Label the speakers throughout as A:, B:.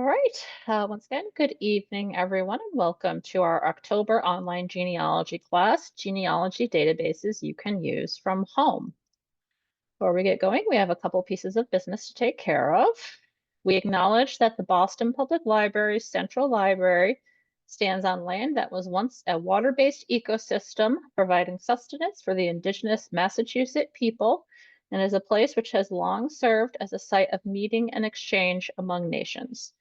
A: All right. Once again, good evening, everyone, and welcome to our October online genealogy class, Genealogy Databases You Can Use from Home. Before we get going, we have a couple pieces of business to take care of. We acknowledge that the Boston Public Library's Central Library stands on land that was once a water-based ecosystem, providing sustenance for the indigenous Massachusetts people, and is a place which has long served as a site of meeting and exchange among nations.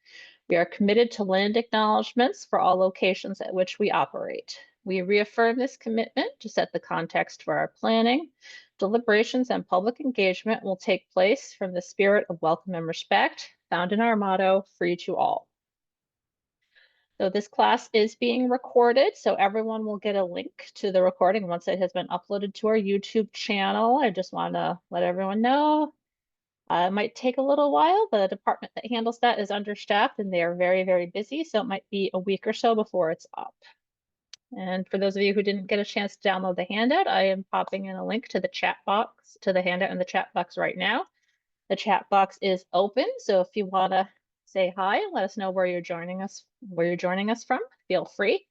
A: We are committed to land acknowledgements for all locations at which we operate. We reaffirm this commitment to set the context for our planning. Deliberations and public engagement will take place from the spirit of welcome and respect found in our motto, free to all. So this class is being recorded, so everyone will get a link to the recording once it has been uploaded to our YouTube channel. I just want to let everyone know it might take a little while. The department that handles that is understaffed and they are very, very busy. So it might be a week or so before it's up. And for those of you who didn't get a chance to download the handout, I am popping in a link to the chat box, to the handout in the chat box right now. The chat box is open. So if you want to say hi and let us know where you're joining us from, feel free.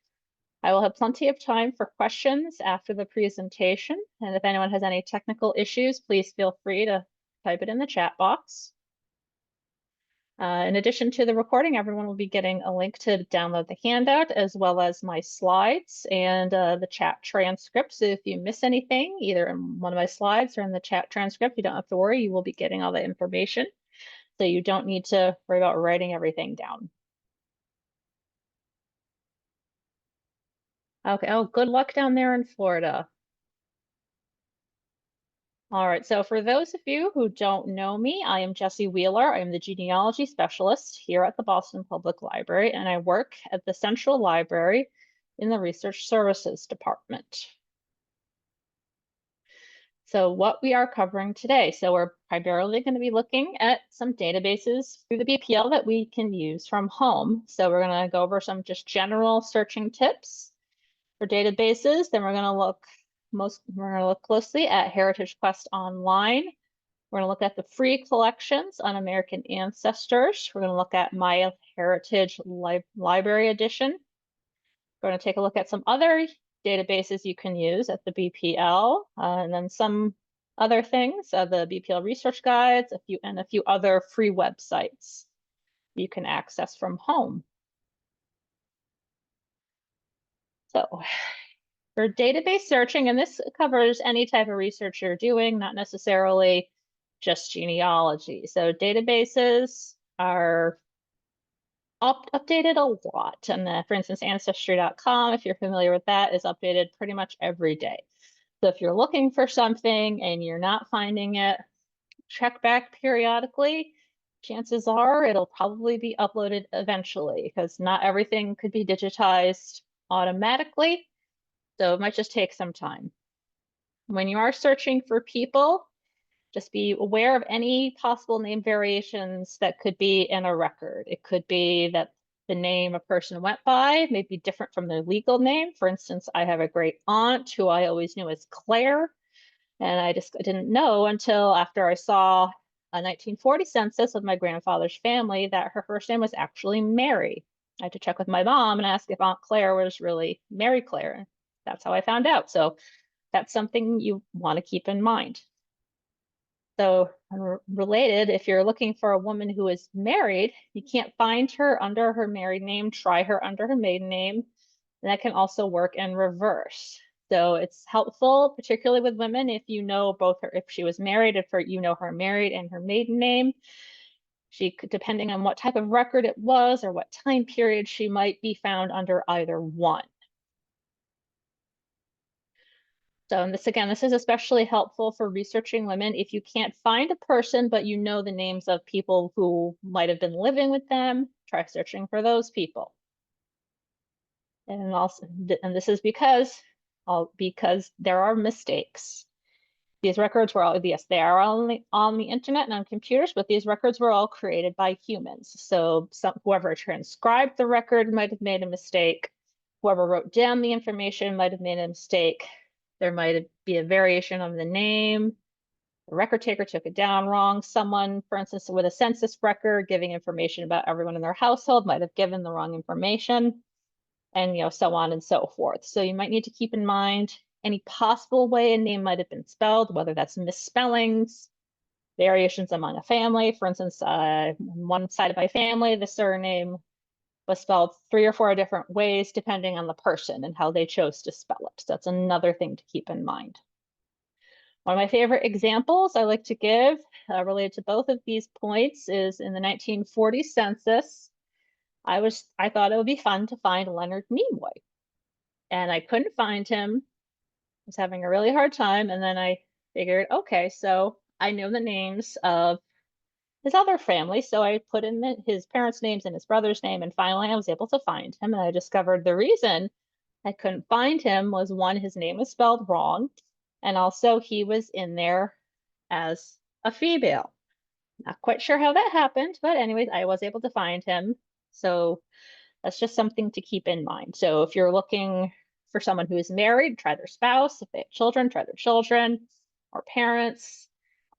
A: I will have plenty of time for questions after the presentation. And if anyone has any technical issues, please feel free to type it in the chat box. In addition to the recording, everyone will be getting a link to download the handout as well as my slides and the chat transcript. So if you miss anything, either in one of my slides or in the chat transcript, you don't have to worry, you will be getting all the information. So you don't need to worry about writing everything down. Okay, oh, good luck down there in Florida. All right, so for those of you who don't know me, I am Jessie Wheeler. I am the genealogy specialist here at the Boston Public Library, and I work at the Central Library in the Research Services Department. So what we are covering today, so we're primarily going to be looking at some databases through the BPL that we can use from home. So we're going to go over some just general searching tips for databases. Then we're going to look closely at Heritage Quest Online. We're going to look at the free collections on American ancestors. We're going to look at My Heritage Library Edition. We're going to take a look at some other databases you can use at the BPL, and then some other things, the BPL research guides, a few other free websites you can access from home. So for database searching, and this covers any type of research you're doing, not necessarily just genealogy. So databases are updated a lot. And for instance, Ancestry.com, if you're familiar with that, is updated pretty much every day. So if you're looking for something and you're not finding it, check back periodically. Chances are it'll probably be uploaded eventually because not everything could be digitized automatically. So it might just take some time. When you are searching for people, just be aware of any possible name variations that could be in a record. It could be that the name a person went by may be different from their legal name. For instance, I have a great aunt who I always knew as Claire, and I just didn't know until after I saw a 1940 census of my grandfather's family that her first name was actually Mary. I had to check with my mom and ask if Aunt Claire was really Mary Claire. That's how I found out. So that's something you want to keep in mind. So related, if you're looking for a woman who is married, you can't find her under her married name, try her under her maiden name. And that can also work in reverse. So it's helpful, particularly with women, if you know both her, if she was married, if you know her married and her maiden name. She could, depending on what type of record it was or what time period, she might be found under either one. So this is especially helpful for researching women. If you can't find a person, but you know the names of people who might have been living with them, try searching for those people. And also, and this is because there are mistakes. These records were all, yes, they are only on the internet and on computers, but these records were all created by humans. So whoever transcribed the record might have made a mistake. Whoever wrote down the information might have made a mistake. There might be a variation of the name. the record taker took it down wrong. Someone, for instance, with a census record giving information about everyone in their household might have given the wrong information, and so on and so forth. So you might need to keep in mind any possible way a name might have been spelled, whether that's misspellings, variations among a family. For instance, on one side of my family, the surname was spelled 3 or 4 different ways depending on the person and how they chose to spell it. So that's another thing to keep in mind. One of my favorite examples I like to give related to both of these points is in the 1940 census. I thought it would be fun to find Leonard Nimoy, and I couldn't find him. I was having a really hard time, and then I figured, okay, so I know the names of his other family, so I put in his parents' names and his brother's name, and finally I was able to find him, and I discovered the reason I couldn't find him was, one, his name was spelled wrong, and also he was in there as a female. Not quite sure how that happened, but anyways, I was able to find him. So that's just something to keep in mind. So if you're looking for someone who is married, try their spouse. If they have children, try their children or parents.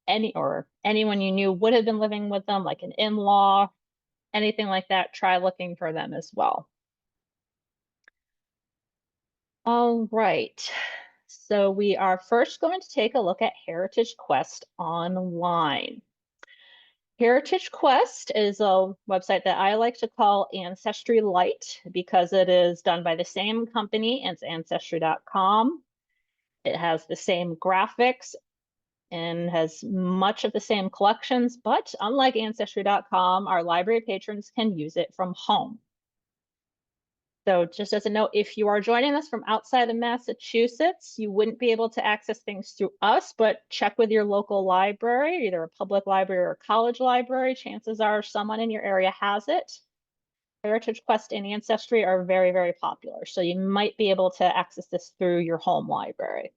A: Anyone you knew would have been living with them, like an in-law, anything like that, try looking for them as well. All right. So we are first going to take a look at Heritage Quest online. Heritage Quest is a website that I like to call Ancestry Lite because it is done by the same company as Ancestry.com. It has the same graphics and has much of the same collections, but unlike Ancestry.com, our library patrons can use it from home. So just as a note, if you are joining us from outside of Massachusetts, you wouldn't be able to access things through us, but check with your local library, either a public library or a college library. Chances are someone in your area has it. Heritage Quest and Ancestry are very, very popular, so you might be able to access this through your home library.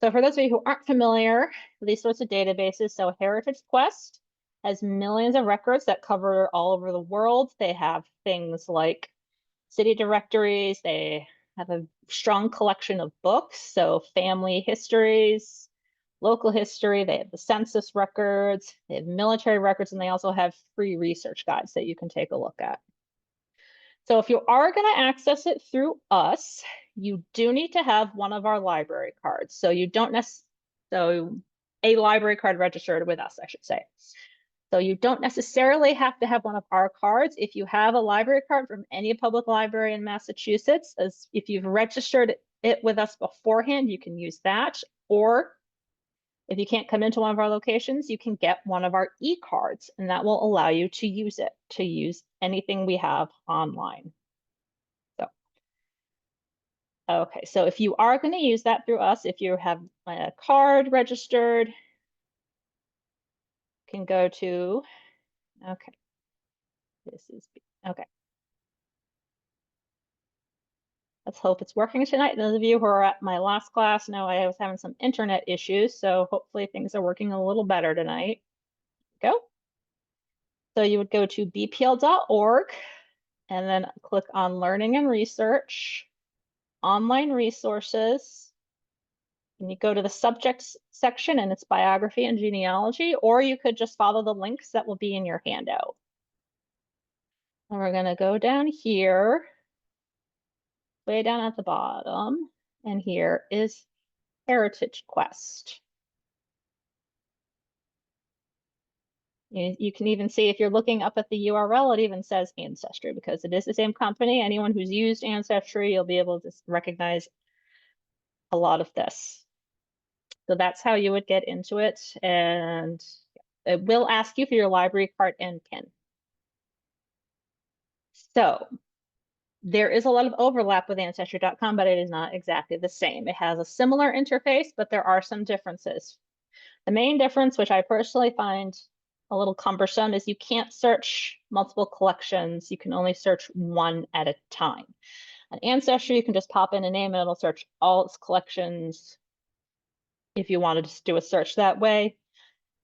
A: So for those of you who aren't familiar with these sorts of databases, so Heritage Quest has millions of records that cover all over the world. They have things like city directories. They have a strong collection of books, so family histories, local history. They have the census records, they have military records, and they also have free research guides that you can take a look at. So if you are going to access it through us, you do need to have one of our library cards. So you don't necessarily, a library card registered with us, I should say. So you don't necessarily have to have one of our cards. If you have a library card from any public library in Massachusetts, as if you've registered it with us beforehand, you can use that. Or if you can't come into one of our locations, you can get one of our e-cards, and that will allow you to use it, to use anything we have online. Okay, so if you are going to use that through us, if you have a card registered, you can go to, okay, okay. Let's hope it's working tonight. Those of you who are at my last class know I was having some internet issues, so hopefully things are working a little better tonight. Go. So you would go to bpl.org and then click on Learning and Research, Online Resources, and you go to the subjects section and it's biography and genealogy, or you could just follow the links that will be in your handout. And we're going to go down here, way down at the bottom, and here is Heritage Quest. You can even see if you're looking up at the URL, it even says Ancestry because it is the same company. Anyone who's used Ancestry, you'll be able to recognize a lot of this. So that's how you would get into it. And it will ask you for your library card and PIN. So there is a lot of overlap with Ancestry.com, but it is not exactly the same. It has a similar interface, but there are some differences. The main difference, which I personally find a little cumbersome, is you can't search multiple collections. You can only search one at a time. On Ancestry, you can just pop in a name and it'll search all its collections if you wanted to do a search that way.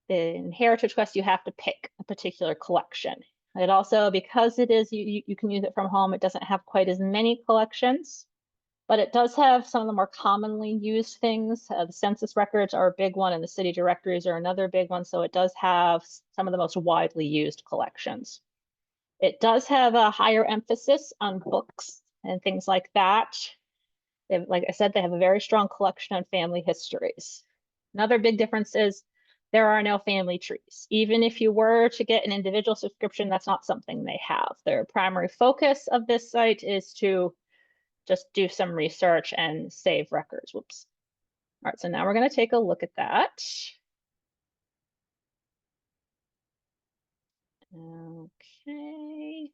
A: In Heritage Quest, you have to pick a particular collection. It also, because it is, you can use it from home, it doesn't have quite as many collections, but it does have some of the more commonly used things. The census records are a big one, and the city directories are another big one. So it does have some of the most widely used collections. It does have a higher emphasis on books and things like that. Like I said, they have a very strong collection on family histories. Another big difference is there are no family trees. Even if you were to get an individual subscription, that's not something they have. Their primary focus of this site is to just do some research and save records. Whoops. All right, so now we're going to take a look at that. Okay.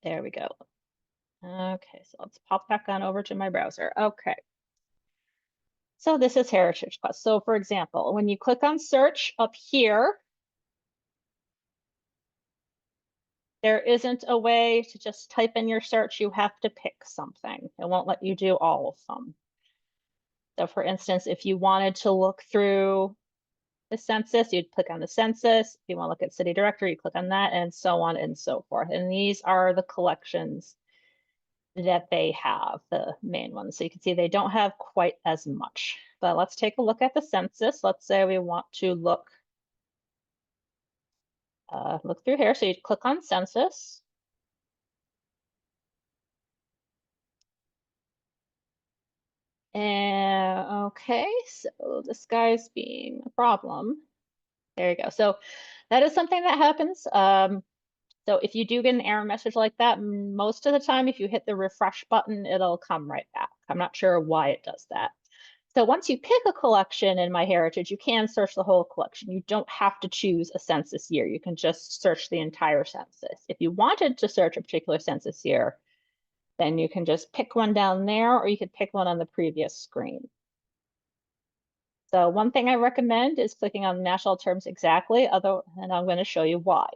A: There we go. Okay, so let's pop back on over to my browser. Okay. So this is Heritage Quest. So for example, when you click on search up here, there isn't a way to just type in your search. You have to pick something. It won't let you do all of them. So for instance, if you wanted to look through the census, you'd click on the census. If you want to look at city directory, you click on that, and so on and so forth. And these are the collections that they have, the main ones. So you can see they don't have quite as much. But let's take a look at the census. Let's say we want to look through here. So you click on census. And okay, so this guy's being a problem. There you go. So that is something that happens. So if you do get an error message like that, most of the time, if you hit the refresh button, it'll come right back. I'm not sure why it does that. So once you pick a collection in MyHeritage, you can search the whole collection. You don't have to choose a census year. You can just search the entire census. If you wanted to search a particular census year, then you can just pick one down there, or you could pick one on the previous screen. So one thing I recommend is clicking on national terms exactly, and I'm going to show you why.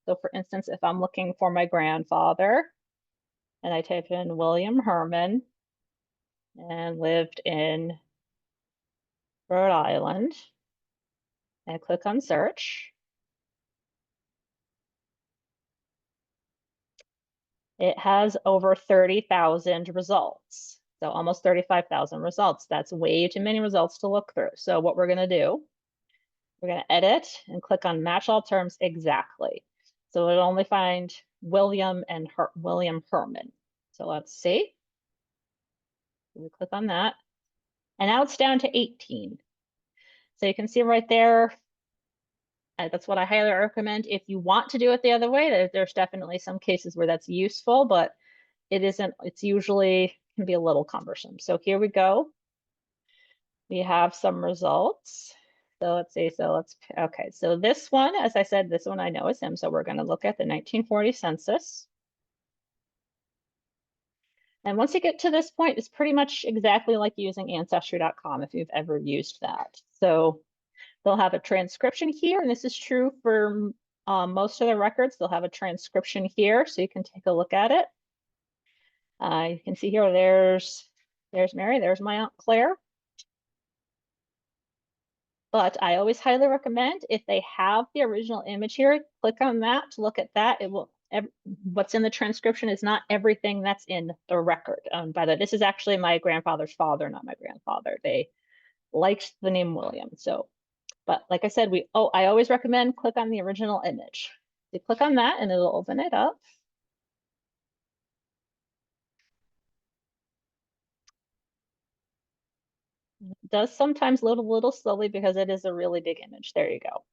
A: So for instance, if I'm looking for my grandfather and I type in William Herman and lived in Rhode Island and click on search, it has over 30,000 results. So almost 35,000 results. That's way too many results to look through. So what we're going to do, we're going to edit and click on match all terms exactly. So it'll only find William and William Herman. So let's see. We click on that. And now it's down to 18. So you can see right there, that's what I highly recommend. If you want to do it the other way, there's definitely some cases where that's useful, but it's usually can be a little cumbersome. So here we go. We have some results. So let's see, okay. So this one, as I said, this one I know is him. So we're gonna look at the 1940 census. And once you get to this point, it's pretty much exactly like using ancestry.com if you've ever used that. So they'll have a transcription here, and this is true for most of the records. They'll have a transcription here, so you can take a look at it. You can see here, there's Mary, there's my Aunt Claire. But I always highly recommend if they have the original image here, click on that to look at that. It will, what's in the transcription is not everything that's in the record. By the way, this is actually my grandfather's father, not my grandfather. They liked the name William. So, but like I said, I always recommend click on the original image. You click on that and it'll open it up. It does sometimes load a little slowly because it is a really big image. There you go.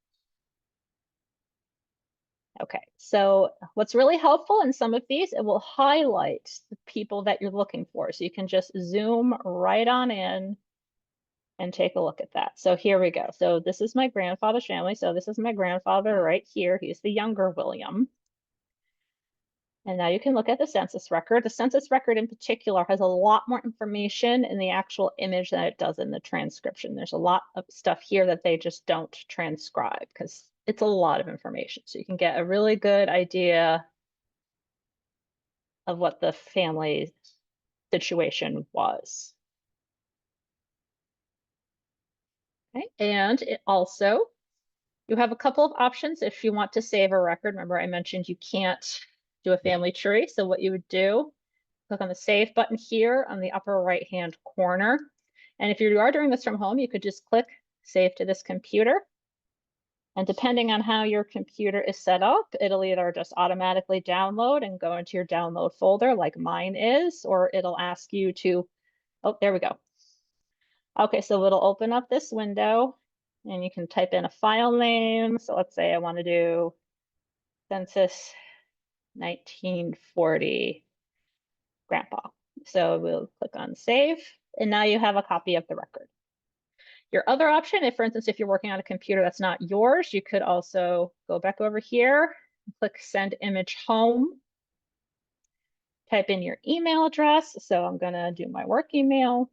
A: Okay, so what's really helpful in some of these, it will highlight the people that you're looking for. So you can just zoom right on in and take a look at that. So here we go. So this is my grandfather's family. So this is my grandfather right here. He's the younger William. And now you can look at the census record. The census record in particular has a lot more information in the actual image than it does in the transcription. There's a lot of stuff here that they just don't transcribe because it's a lot of information. So you can get a really good idea of what the family situation was. Okay, and it also, you have a couple of options if you want to save a record. Remember, I mentioned you can't do a family tree. So what you would do, click on the Save button here on the upper right-hand corner. And if you are doing this from home, you could just click Save to this computer. And depending on how your computer is set up, it'll either just automatically download and go into your download folder like mine is, or it'll ask you to, oh, there we go. Okay, so it'll open up this window and you can type in a file name. So let's say I want to do census 1940 grandpa. So we'll click on save, and now you have a copy of the record. Your other option, if for instance, if you're working on a computer that's not yours, you could also go back over here, click send image home, type in your email address. So I'm gonna do my work email.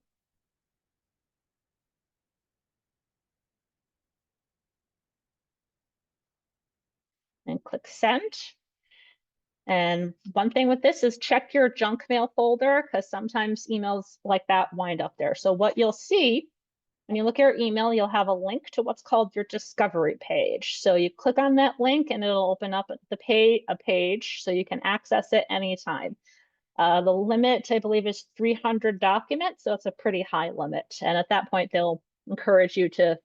A: And click send. And one thing with this is check your junk mail folder because sometimes emails like that wind up there. So what you'll see when you look at your email, you'll have a link to what's called your discovery page. So you click on that link and it'll open up a page so you can access it anytime. The limit, I believe, is 300 documents, so it's a pretty high limit. And at that point, they'll encourage you to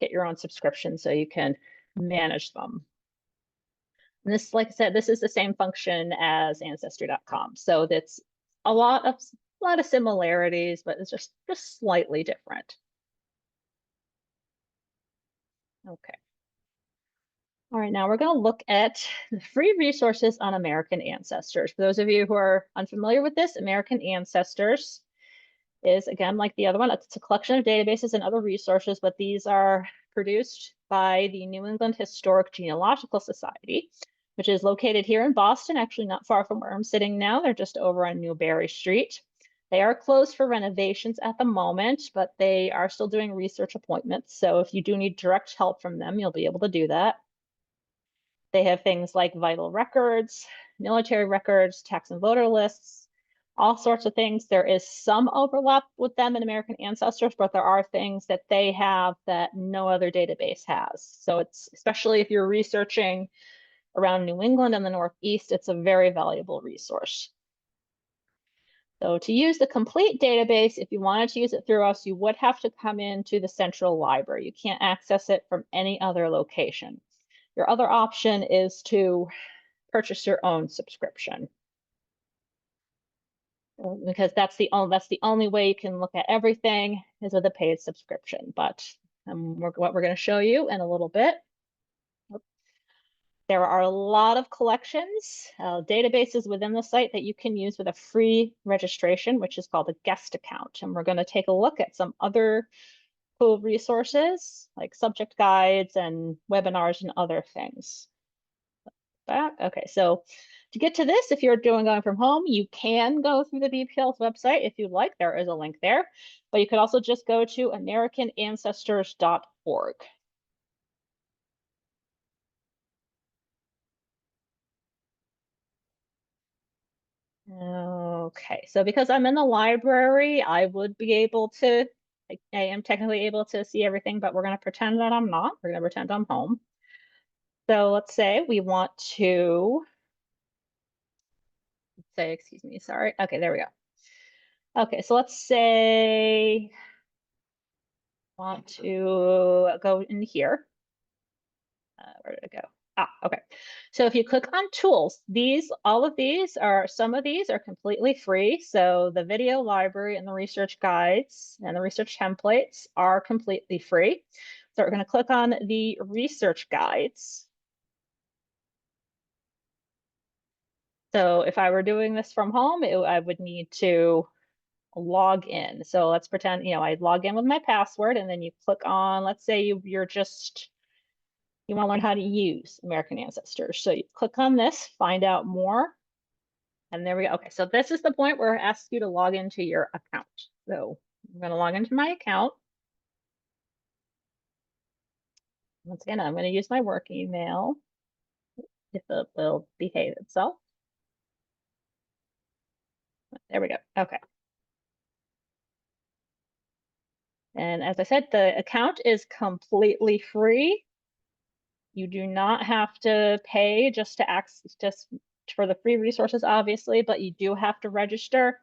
A: get your own subscription so you can manage them. And this, like I said, this is the same function as Ancestry.com. So that's a lot of similarities, but it's just slightly different. Okay. All right, now we're going to look at the free resources on American Ancestors. For those of you who are unfamiliar with this, American Ancestors is, again, like the other one, it's a collection of databases and other resources, but these are produced by the New England Historic Genealogical Society, which is located here in Boston, actually not far from where I'm sitting now. They're just over on Newberry Street. They are closed for renovations at the moment, but they are still doing research appointments. So if you do need direct help from them, you'll be able to do that. They have things like vital records, military records, tax and voter lists, all sorts of things. There is some overlap with them in American Ancestors, but there are things that they have that no other database has. So it's, especially if you're researching around New England and the Northeast, it's a very valuable resource. So to use the complete database, if you wanted to use it through us, you would have to come into the central library. You can't access it from any other location. Your other option is to purchase your own subscription, because that's the only way you can look at everything is with a paid subscription. But what we're going to show you in a little bit. There are a lot of collections, databases within the site that you can use with a free registration, which is called a guest account. And we're going to take a look at some other cool resources like subject guides and webinars and other things. Back. Okay, so to get to this, if you're going from home, you can go through the BPL's website if you'd like. There is a link there, but you could also just go to americanancestors.org. Okay, so because I'm in the library, I would be able to, I am technically able to see everything, but we're going to pretend that I'm not. We're going to pretend I'm home. So let's say we want to say, excuse me, sorry. Okay, there we go. Okay, so let's say want to go in here. Where did it go? Okay. So if you click on tools, some of these are completely free. So the video library and the research guides and the research templates are completely free. So we're going to click on the research guides. So if I were doing this from home, I would need to log in. So let's pretend, I log in with my password, and then you click on, let's say you want to learn how to use American Ancestors. So you click on this, find out more, and there we go. Okay, so this is the point where it asks you to log into your account. So I'm going to log into my account. Once again, I'm going to use my work email if it will behave itself. There we go. Okay. And as I said, the account is completely free. You do not have to pay just to access, just for the free resources, obviously, but you do have to register.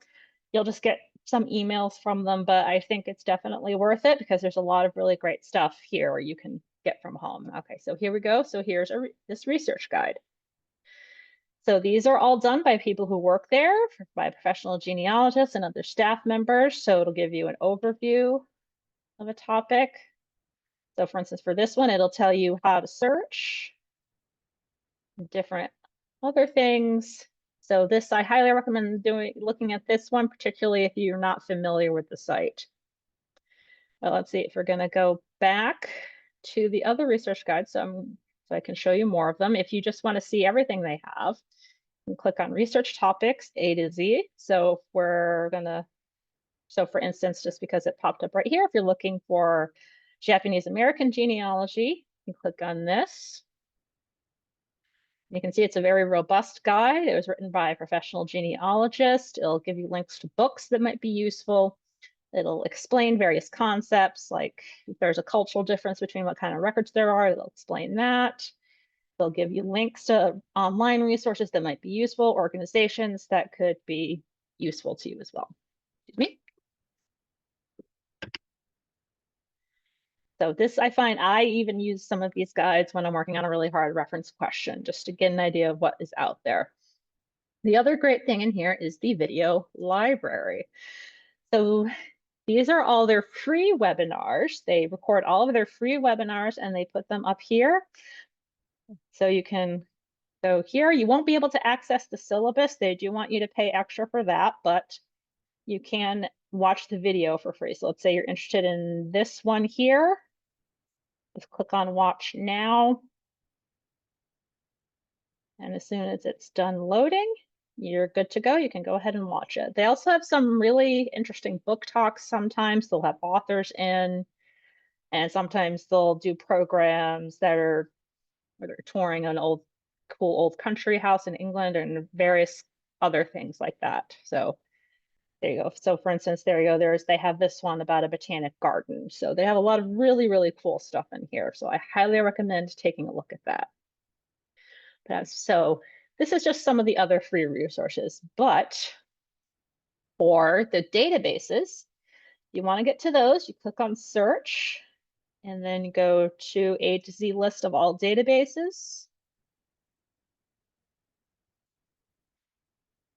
A: You'll just get some emails from them, but I think it's definitely worth it because there's a lot of really great stuff here you can get from home. Okay, so here we go. So here's this research guide. So these are all done by people who work there, by professional genealogists and other staff members. So it'll give you an overview of a topic. So for instance, for this one, it'll tell you how to search, different other things. So this, I highly recommend looking at this one, particularly if you're not familiar with the site. Well, let's see if we're gonna go back to the other research guides. So I can show you more of them. If you just want to see everything they have, you can click on research topics A to Z. So for instance, just because it popped up right here, if you're looking for Japanese American genealogy, you click on this. You can see it's a very robust guide. It was written by a professional genealogist. It'll give you links to books that might be useful. It'll explain various concepts, like if there's a cultural difference between what kind of records there are, it'll explain that. They'll give you links to online resources that might be useful, organizations that could be useful to you as well. Excuse me. So this, I find I even use some of these guides when I'm working on a really hard reference question, just to get an idea of what is out there. The other great thing in here is the video library. So these are all their free webinars. They record all of their free webinars and they put them up here. So you can go here. You won't be able to access the syllabus. They do want you to pay extra for that, but you can watch the video for free. So let's say you're interested in this one here. Just click on watch now. And as soon as it's done loading, you're good to go. You can go ahead and watch it. They also have some really interesting book talks. Sometimes they'll have authors in, and sometimes they'll do programs that are where they're touring an cool old country house in England and various other things like that. So there you go. So for instance, there you go. They have this one about a botanic garden. So they have a lot of really, really cool stuff in here. So I highly recommend taking a look at that. So this is just some of the other free resources, but for the databases, you want to get to those, you click on search and then go to A to Z list of all databases.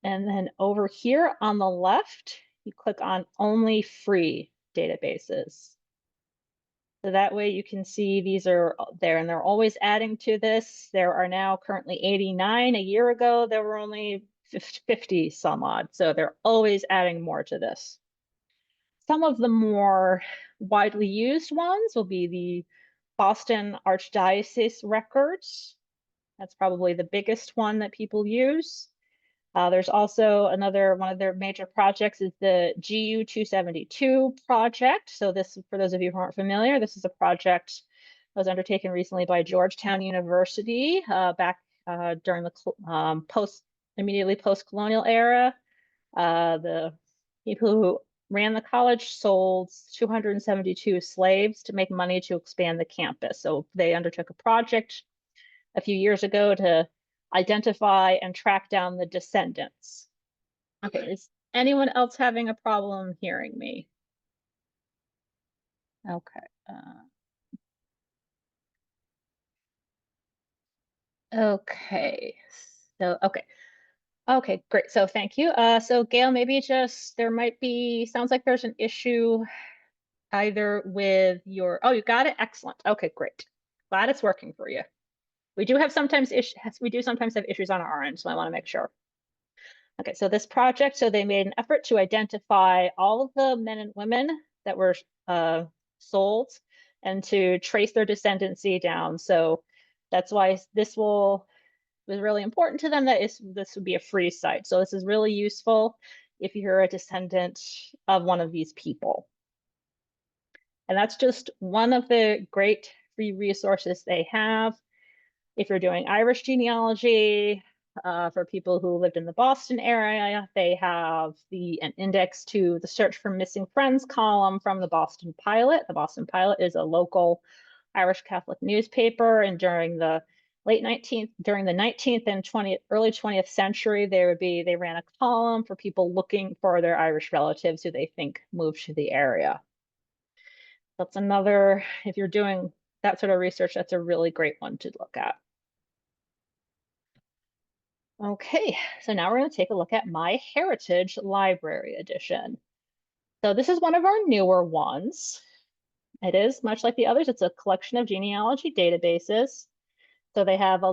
A: And then over here on the left, you click on only free databases. So that way you can see these are there and they're always adding to this. There are now currently 89. A year ago, there were only 50 some odd. So they're always adding more to this. Some of the more widely used ones will be the Boston Archdiocese records. That's probably the biggest one that people use. There's also one of their major projects is the GU 272 project. So this, for those of you who aren't familiar, this is a project that was undertaken recently by Georgetown University back during the immediately post-colonial era. The people who ran the college sold 272 slaves to make money to expand the campus. So they undertook a project a few years ago to identify and track down the descendants. Okay, is anyone else having a problem hearing me? Okay. Okay. So, okay. Okay, great. So thank you. So Gail, maybe sounds like there's an issue either with oh, you got it? Excellent. Okay, great. Glad it's working for you. We do sometimes have issues on our end, so I want to make sure. Okay, so this project, so they made an effort to identify all of the men and women that were sold and to trace their descendancy down. So that's why this was really important to them that this would be a free site. So this is really useful if you're a descendant of one of these people. And that's just one of the great free resources they have. If you're doing Irish genealogy, for people who lived in the Boston area, they have an index to the search for missing friends column from the Boston Pilot. The Boston Pilot is a local Irish Catholic newspaper, and during the during the 19th and early 20th century, they ran a column for people looking for their Irish relatives who they think moved to the area. That's another, if you're doing that sort of research, that's a really great one to look at. Okay, so now we're going to take a look at My Heritage Library Edition. So this is one of our newer ones. It is much like the others. It's a collection of genealogy databases. So they have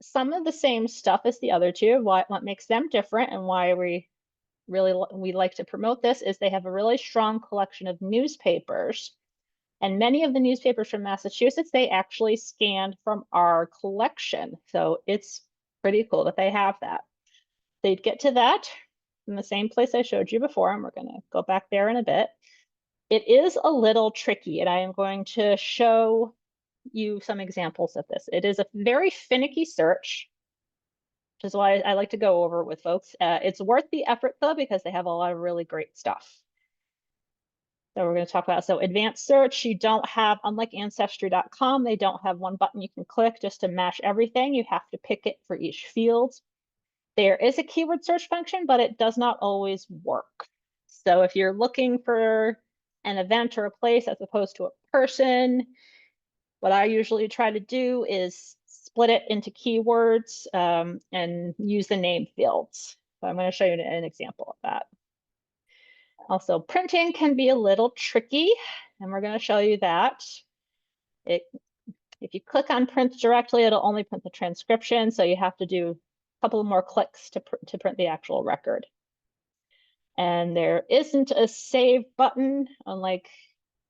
A: some of the same stuff as the other two. What makes them different and why we like to promote this is they have a really strong collection of newspapers. And many of the newspapers from Massachusetts, they actually scanned from our collection. So it's pretty cool that they have that. They'd get to that in the same place I showed you before, and we're going to go back there in a bit. It is a little tricky, and I am going to show you some examples of this. It is a very finicky search, which is why I like to go over it with folks. It's worth the effort, though, because they have a lot of really great stuff. So we're going to talk about, so advanced search, you don't have, unlike ancestry.com, they don't have one button you can click just to match everything. You have to pick it for each field. There is a keyword search function, but it does not always work. So if you're looking for an event or a place as opposed to a person, what I usually try to do is split it into keywords and use the name fields. So I'm going to show you an example of that. Also, printing can be a little tricky, and we're going to show you that. If you click on print directly, it'll only print the transcription, so you have to do a couple more clicks to print the actual record. And there isn't a save button, unlike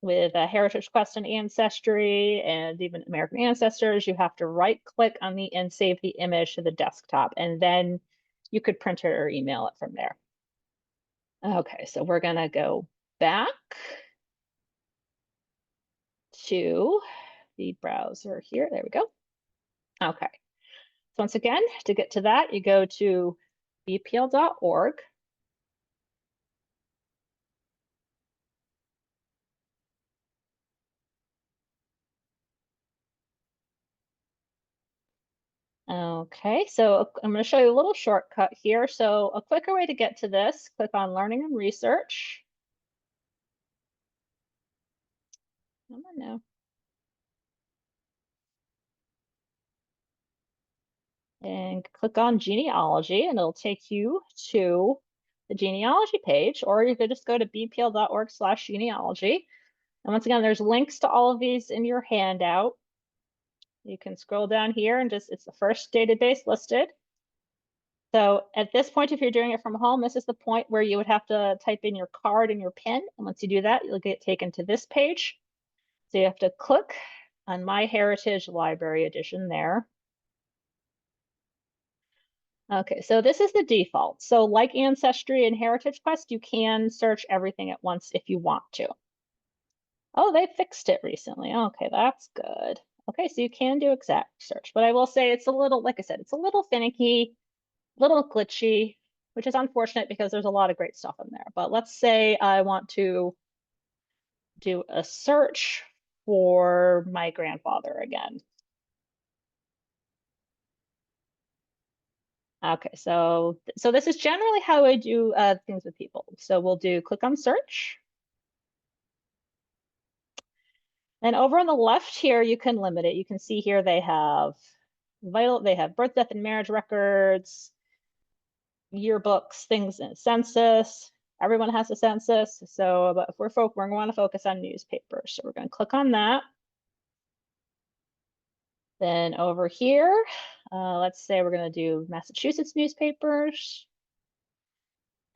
A: with Heritage Quest and Ancestry and even American Ancestors. You have to right-click on and save the image to the desktop, and then you could print it or email it from there. Okay, so we're gonna go back to the browser here. There we go. Okay, so once again, to get to that, you go to bpl.org. Okay, so I'm going to show you a little shortcut here. So a quicker way to get to this, click on Learning and Research. Come on now. And click on Genealogy, and it'll take you to the genealogy page, or you could just go to bpl.org/genealogy. And once again, there's links to all of these in your handout. You can scroll down here and it's the first database listed. So at this point, if you're doing it from home, this is the point where you would have to type in your card and your PIN. And once you do that, you'll get taken to this page. So you have to click on My Heritage Library Edition there. Okay, so this is the default. So like Ancestry and Heritage Quest, you can search everything at once if you want to. Oh, they fixed it recently. Okay, that's good. Okay, so you can do exact search, but I will say it's a little, like I said, it's a little finicky, a little glitchy, which is unfortunate because there's a lot of great stuff in there. But let's say I want to do a search for my grandfather again. Okay, so this is generally how I do things with people. So we'll do click on search. And over on the left here, you can limit it. You can see here they have birth, death, and marriage records, yearbooks, things in census. Everyone has a census. So but if we're going to want to focus on newspapers. So we're going to click on that. Then over here, let's say we're going to do Massachusetts newspapers.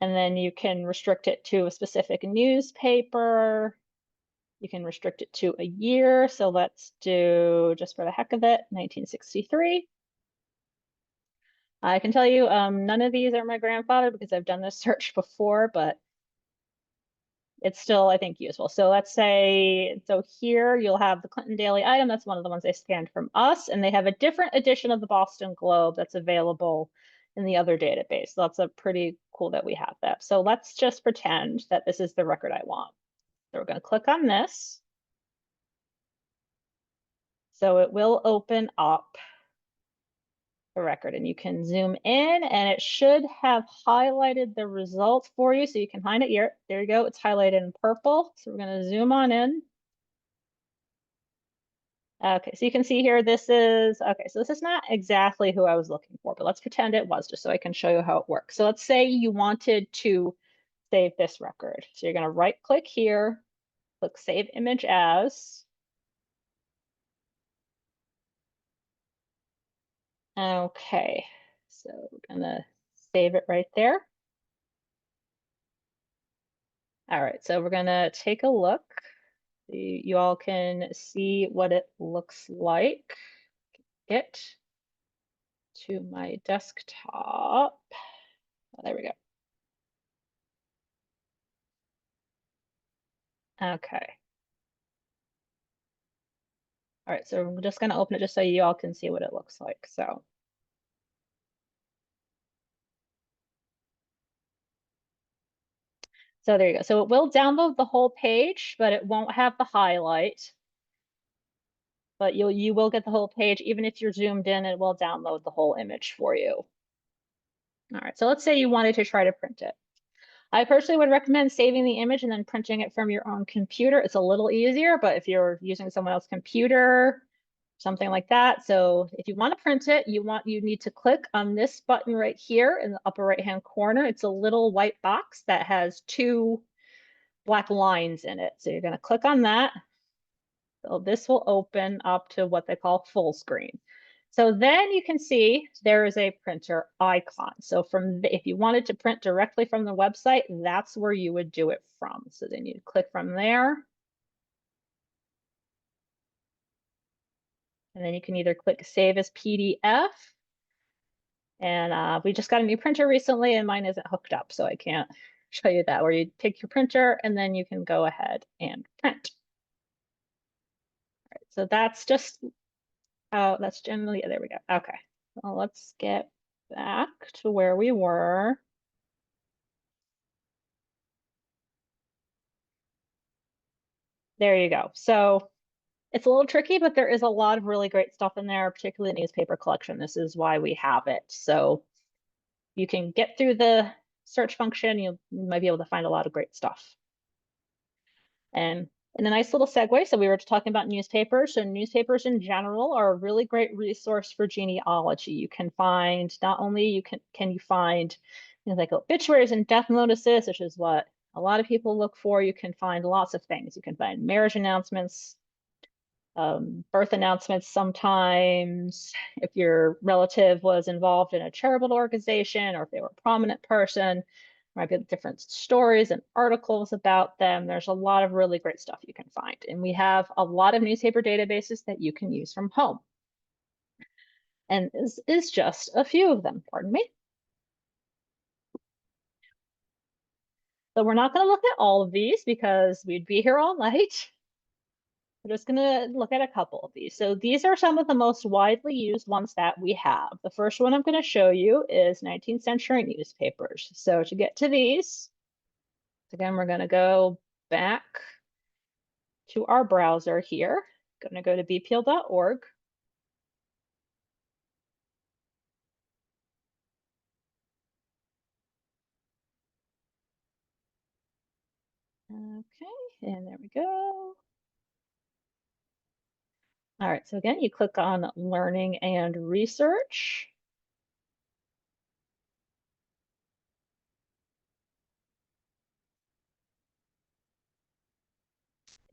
A: And then you can restrict it to a specific newspaper. You can restrict it to a year. So let's do, just for the heck of it, 1963. I can tell you none of these are my grandfather because I've done this search before, but it's still, I think, useful. So let's say, so here you'll have the Clinton Daily Item. That's one of the ones they scanned from us. And they have a different edition of the Boston Globe that's available in the other database. So that's a pretty cool that we have that. So let's just pretend that this is the record I want. So we're going to click on this. So it will open up the record, and you can zoom in and it should have highlighted the result for you. So you can find it here. There you go. It's highlighted in purple. So we're going to zoom on in. Okay, so you can see here, this is, okay, so this is not exactly who I was looking for, but let's pretend it was just so I can show you how it works. So let's say you wanted to save this record. So you're going to right click here, click Save Image As. Okay, so we're going to save it right there. All right, so we're going to take a look. You all can see what it looks like. Get to my desktop. Oh, there we go. Okay. All right, so we're just going to open it just so you all can see what it looks like. So there you go. So it will download the whole page, but it won't have the highlight. But you will get the whole page. Even if you're zoomed in, it will download the whole image for you. All right, so let's say you wanted to try to print it. I personally would recommend saving the image and then printing it from your own computer. It's a little easier, but if you're using someone else's computer, something like that. So if you want to print it, you need to click on this button right here in the upper right-hand corner. It's a little white box that has two black lines in it. So you're going to click on that. So this will open up to what they call full screen. So then you can see there is a printer icon. So if you wanted to print directly from the website, that's where you would do it from. So then you click from there. And then you can either click Save as PDF. And we just got a new printer recently and mine isn't hooked up, so I can't show you that, where you take your printer and then you can go ahead and print. All right, so that's just, that's generally, there we go. Okay, well, let's get back to where we were. There you go. So it's a little tricky, but there is a lot of really great stuff in there, particularly the newspaper collection. This is why we have it. So you can get through the search function, you might be able to find a lot of great stuff. And in a nice little segue, so we were talking about newspapers, and newspapers in general are a really great resource for genealogy. You can find, not only can you find like obituaries and death notices, which is what a lot of people look for. You can find lots of things. You can find marriage announcements, birth announcements sometimes, if your relative was involved in a charitable organization or if they were a prominent person, might be different stories and articles about them. There's a lot of really great stuff you can find. And we have a lot of newspaper databases that you can use from home. And this is just a few of them, pardon me. So we're not going to look at all of these because we'd be here all night. We're just going to look at a couple of these. So these are some of the most widely used ones that we have. The first one I'm going to show you is 19th century newspapers. So to get to these, again, we're going to go back to our browser here. Going to go to bpl.org. Okay, and there we go. All right, so again, you click on Learning and Research.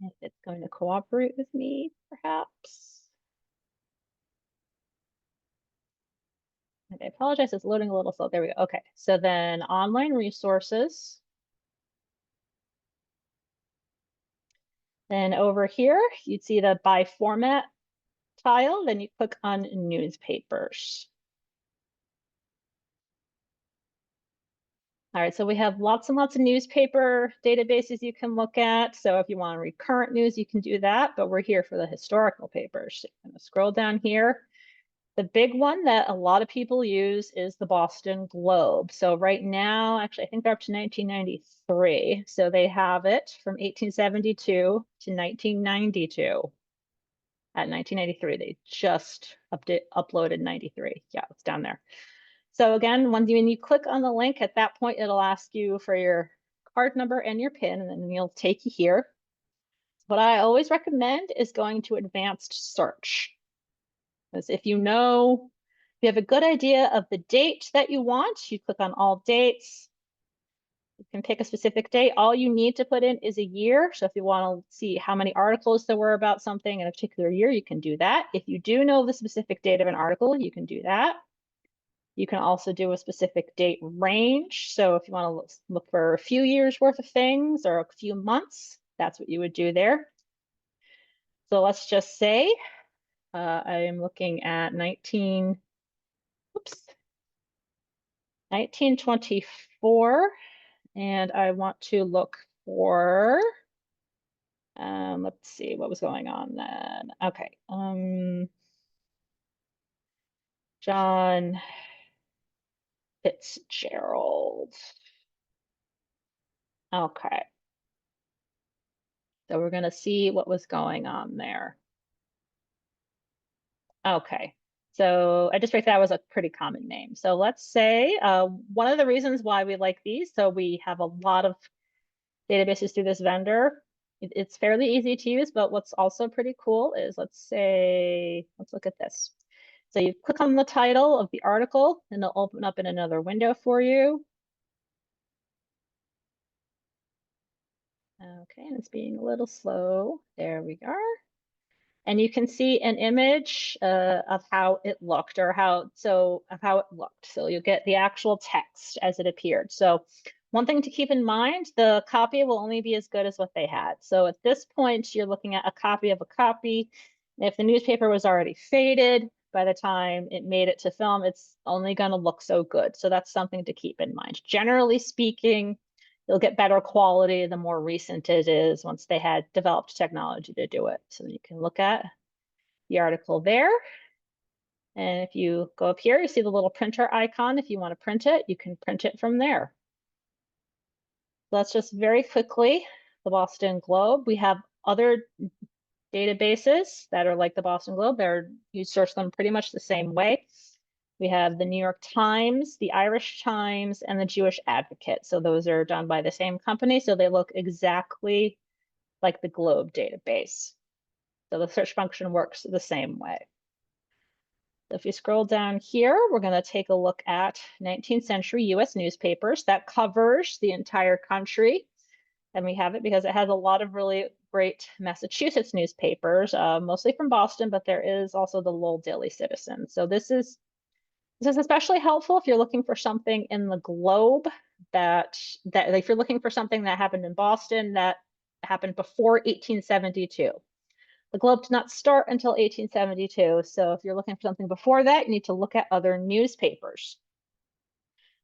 A: If it's going to cooperate with me, perhaps. I apologize, it's loading a little slow. There we go. Okay, so then online resources. Then over here, you'd see the by format tile, then you click on newspapers. All right, so we have lots and lots of newspaper databases you can look at. So if you want to read current news, you can do that, but we're here for the historical papers. So I'm going to scroll down here. The big one that a lot of people use is the Boston Globe. So right now, actually, I think they're up to 1993. So they have it from 1872 to 1992. at 1993. They just uploaded 93. Yeah, it's down there. So again, when you click on the link, at that point, it'll ask you for your card number and your PIN, and then it'll take you here. What I always recommend is going to advanced search. Because if you have a good idea of the date that you want, you click on all dates. You can pick a specific date. All you need to put in is a year. So if you want to see how many articles there were about something in a particular year, you can do that. If you do know the specific date of an article, you can do that. You can also do a specific date range. So if you want to look for a few years worth of things or a few months, that's what you would do there. So let's just say I am looking at 1924, and I want to look for, let's see what was going on then. Okay, John Fitzgerald. Okay, so we're going to see what was going on there. Okay, so I just figured that was a pretty common name. So let's say one of the reasons why we like these, so we have a lot of databases through this vendor. It's fairly easy to use, but what's also pretty cool is, let's look at this. So you click on the title of the article and it'll open up in another window for you. Okay, and it's being a little slow. There we are. And you can see an image of how it looked, or how it looked. So you'll get the actual text as it appeared. So one thing to keep in mind, the copy will only be as good as what they had. So at this point, you're looking at a copy of a copy. If the newspaper was already faded by the time it made it to film, it's only going to look so good. So that's something to keep in mind. Generally speaking, you'll get better quality the more recent it is, once they had developed technology to do it. So you can look at the article there. And if you go up here, you see the little printer icon. If you want to print it, you can print it from there. So that's just very quickly the Boston Globe. We have other databases that are like the Boston Globe. You search them pretty much the same way. We have the New York Times, the Irish Times, and the Jewish Advocate. So those are done by the same company. So they look exactly like the Globe database. So the search function works the same way. So if you scroll down here, we're going to take a look at 19th century US newspapers. That covers the entire country. And we have it because it has a lot of really great Massachusetts newspapers, mostly from Boston, but there is also the Lowell Daily Citizen. So this is especially helpful if you're looking for something in the Globe that if you're looking for something that happened in Boston that happened before 1872. The Globe did not start until 1872. So if you're looking for something before that, you need to look at other newspapers.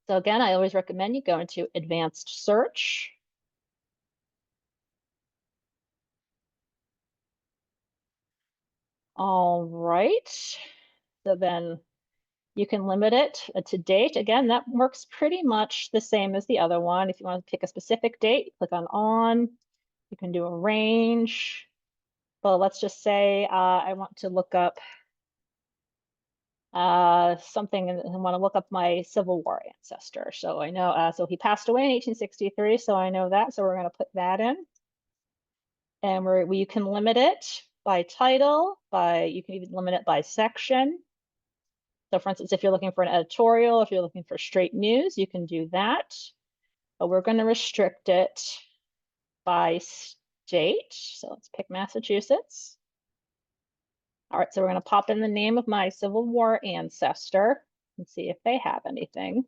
A: So again, I always recommend you go into advanced search. All right. So then you can limit it to date. Again, that works pretty much the same as the other one. If you want to pick a specific date, click on. You can do a range. But let's just say I want to look up something, and I want to look up my Civil War ancestor. So I know, so he passed away in 1863, so I know that. So we're going to put that in. And you can limit it by title, you can even limit it by section. So for instance, if you're looking for an editorial, if you're looking for straight news, you can do that. But we're going to restrict it by state. So let's pick Massachusetts. All right, so we're going to pop in the name of my Civil War ancestor and see if they have anything.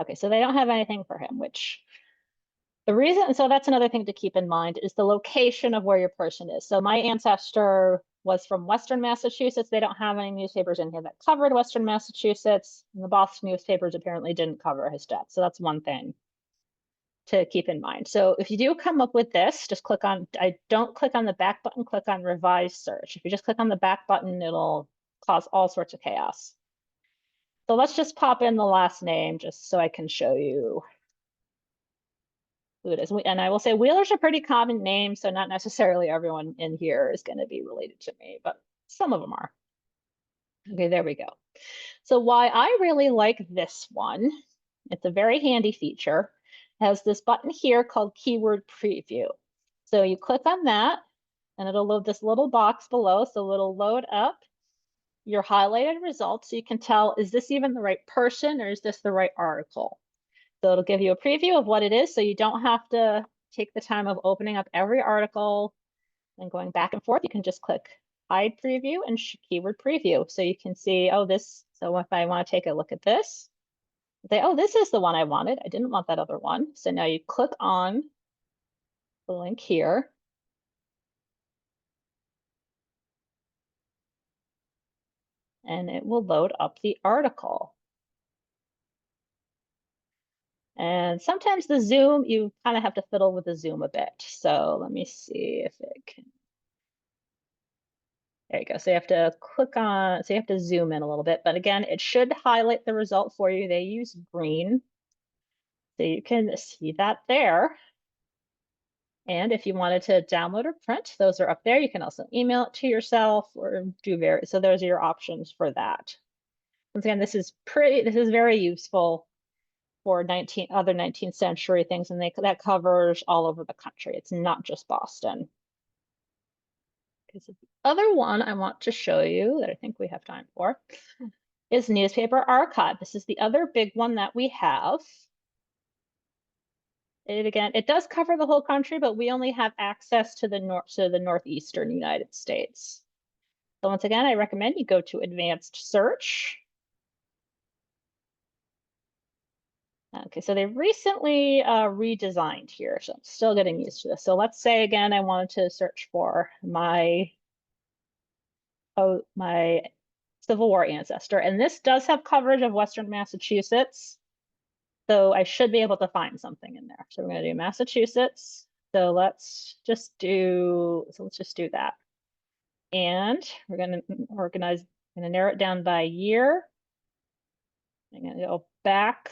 A: Okay, so they don't have anything for him, which the reason, so that's another thing to keep in mind, is the location of where your person is. So my ancestor was from Western Massachusetts. They don't have any newspapers in here that covered Western Massachusetts. And the Boston newspapers apparently didn't cover his death. So that's one thing to keep in mind. So if you do come up with this, just don't click on the back button, click on revise search. If you just click on the back button, it'll cause all sorts of chaos. So let's just pop in the last name just so I can show you who it is. And I will say Wheeler's a pretty common name, so not necessarily everyone in here is going to be related to me, but some of them are. Okay, there we go. So why I really like this one, it's a very handy feature, it has this button here called Keyword Preview. So you click on that and it'll load this little box below. So it'll load up your highlighted results so you can tell, is this even the right person or is this the right article? So it'll give you a preview of what it is so you don't have to take the time of opening up every article and going back and forth. You can just click hide preview and keyword preview. So you can see, oh, this, so if I want to take a look at this, say, oh, this is the one I wanted. I didn't want that other one. So now you click on the link here. And it will load up the article. And sometimes the zoom, you kind of have to fiddle with the zoom a bit. So let me see if it can. There you go. So you have to click on, so you have to zoom in a little bit. But again, it should highlight the result for you. They use green. So you can see that there. And if you wanted to download or print, those are up there. You can also email it to yourself or do so those are your options for that. Once again, this is very useful for other 19th century things, and that covers all over the country. It's not just Boston. Because the other one I want to show you that I think we have time for is Newspaper Archive. This is the other big one that we have. It does cover the whole country, but we only have access to the northeastern United States. So once again, I recommend you go to Advanced Search. Okay, so they recently redesigned here, so I'm still getting used to this. So let's say again, I wanted to search for my Civil War ancestor, and this does have coverage of Western Massachusetts. So I should be able to find something in there. So we're going to do Massachusetts. So let's just do that. And we're going to narrow it down by year. I'm going to go back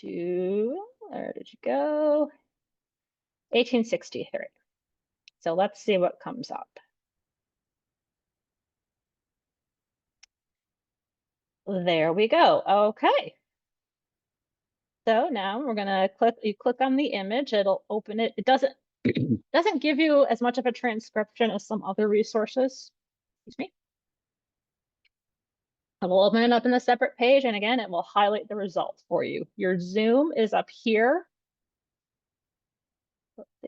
A: to, where did you go? 1863. So let's see what comes up. There we go. Okay. So now we're gonna click on the image, it'll open it. It doesn't give you as much of a transcription as some other resources. Excuse me. It will open it up in a separate page, and again, it will highlight the results for you. Your zoom is up here.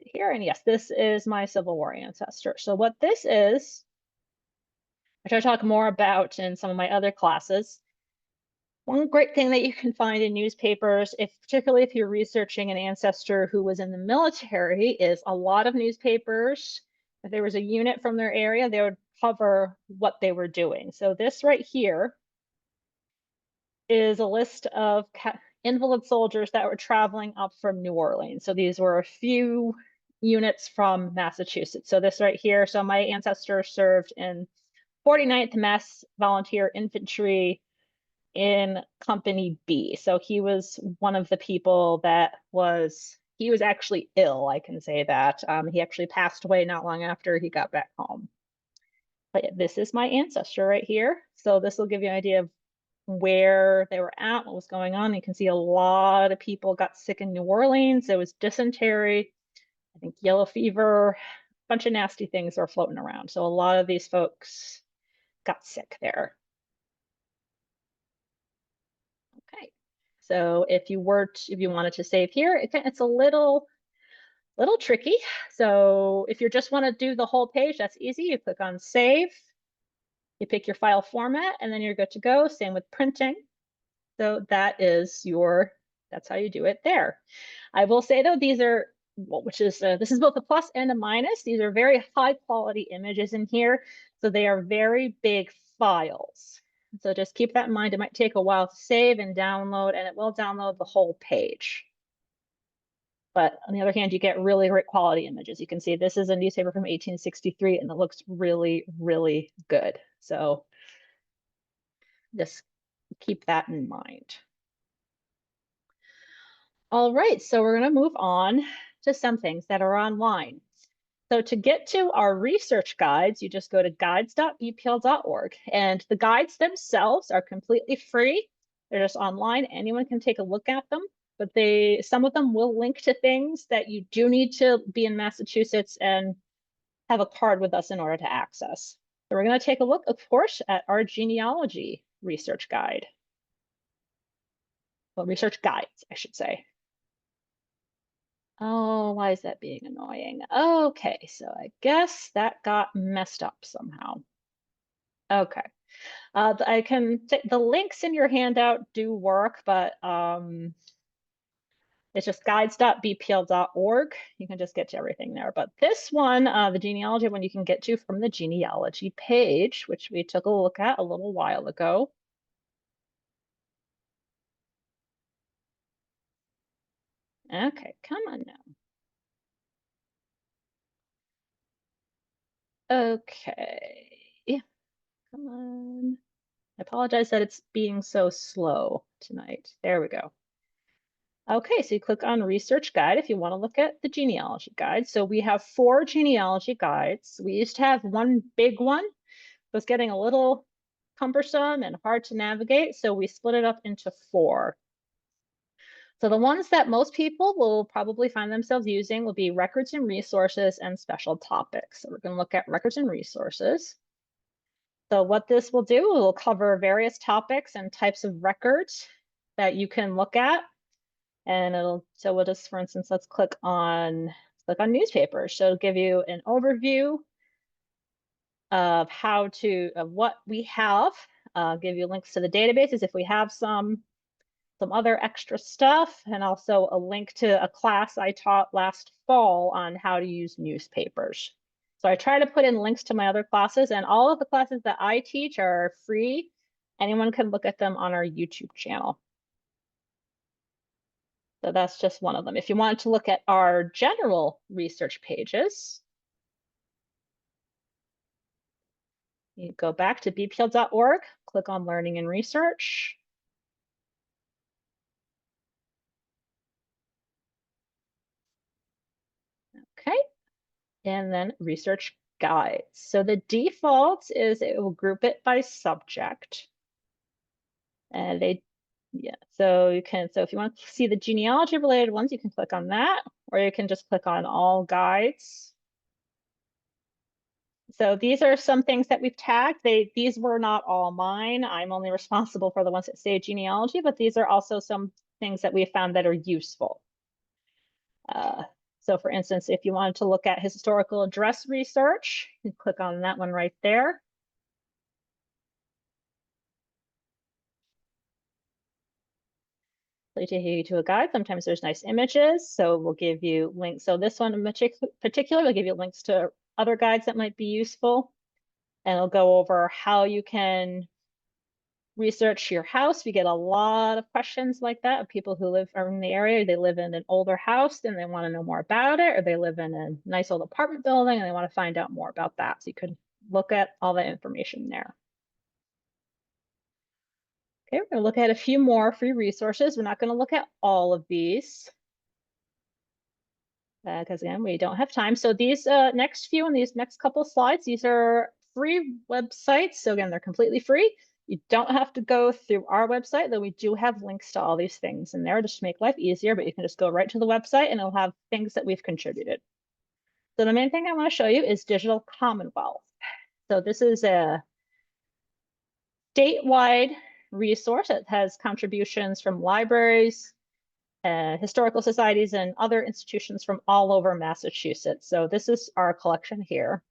A: Here, and yes, this is my Civil War ancestor. So what this is, which I talk more about in some of my other classes, one great thing that you can find in newspapers, particularly if you're researching an ancestor who was in the military, is a lot of newspapers, if there was a unit from their area, they would cover what they were doing. So this right here is a list of invalid soldiers that were traveling up from New Orleans. So these were a few units from Massachusetts. So this right here, so my ancestor served in 49th Mass Volunteer Infantry in Company B. So he was one of the people he was actually ill, I can say that. He actually passed away not long after he got back home. But yeah, this is my ancestor right here. So this will give you an idea of where they were at, what was going on. You can see a lot of people got sick in New Orleans. There was dysentery, I think yellow fever, a bunch of nasty things were floating around. So a lot of these folks got sick there. Okay, so if you wanted to save here, it's a little tricky. So if you just want to do the whole page, that's easy. You click on save, you pick your file format, and then you're good to go. Same with printing. So that's how you do it there. I will say though, these are, this is both a plus and a minus. These are very high quality images in here. So they are very big files. So just keep that in mind. It might take a while to save and download, and it will download the whole page. But on the other hand, you get really great quality images. You can see this is a newspaper from 1863, and it looks really, really good. So just keep that in mind. All right, so we're going to move on to some things that are online. So to get to our research guides, you just go to guides.bpl.org, and the guides themselves are completely free. They're just online. Anyone can take a look at them, but some of them will link to things that you do need to be in Massachusetts and have a card with us in order to access. So we're going to take a look, of course, at our genealogy research guide. Well, research guides, I should say. Oh, why is that being annoying? Okay, so I guess that got messed up somehow. Okay. I can the links in your handout do work, but it's just guides.bpl.org. You can just get to everything there. But this one, the genealogy one, you can get to from the genealogy page, which we took a look at a little while ago. Okay, come on now. Okay, come on. I apologize that it's being so slow tonight. There we go. Okay, so you click on Research Guide if you want to look at the genealogy guide. So we have 4 genealogy guides. We used to have one big one. It was getting a little cumbersome and hard to navigate, so we split it up into 4. So the ones that most people will probably find themselves using will be records and resources and special topics. So we're going to look at records and resources. So what this will do, it will cover various topics and types of records that you can look at. And so we'll just, for instance, let's click on newspapers. So it'll give you an overview of of what we have, give you links to the databases if we have some other extra stuff, and also a link to a class I taught last fall on how to use newspapers. So I try to put in links to my other classes, and all of the classes that I teach are free. Anyone can look at them on our YouTube channel. So that's just one of them. If you wanted to look at our general research pages, you go back to bpl.org, click on Learning and Research. Okay, and then Research Guides. So the default is it will group it by subject. And so if you want to see the genealogy related ones, you can click on that, or you can just click on All Guides. So these are some things that we've tagged. These were not all mine. I'm only responsible for the ones that say genealogy, but these are also some things that we have found that are useful. So for instance, if you wanted to look at historical address research, you can click on that one right there. They take you to a guide. Sometimes there's nice images, so we'll give you links. So this one in particular will give you links to other guides that might be useful. And it'll go over how you can research your house. We get a lot of questions like that of people who are in the area. They live in an older house and they want to know more about it, or they live in a nice old apartment building and they want to find out more about that. So you could look at all that information there. Okay, we're going to look at a few more free resources. We're not going to look at all of these because again, we don't have time. So these next few and these next couple of slides, these are free websites. So again, they're completely free. You don't have to go through our website, though we do have links to all these things in there just to make life easier, but you can just go right to the website and it'll have things that we've contributed. So the main thing I want to show you is Digital Commonwealth. So this is a statewide resource that has contributions from libraries, historical societies, and other institutions from all over Massachusetts. So this is our collection here.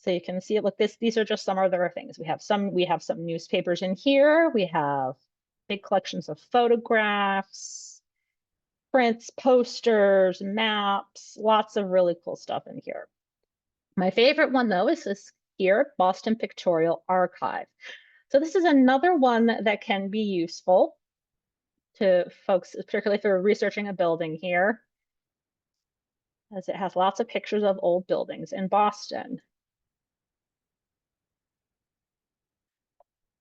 A: So you can see it. Look, these are just some other things. We have some newspapers in here. We have big collections of photographs, prints, posters, maps, lots of really cool stuff in here. My favorite one though is this here, Boston Pictorial Archive. So this is another one that can be useful to folks, particularly if you're researching a building here, as it has lots of pictures of old buildings in Boston.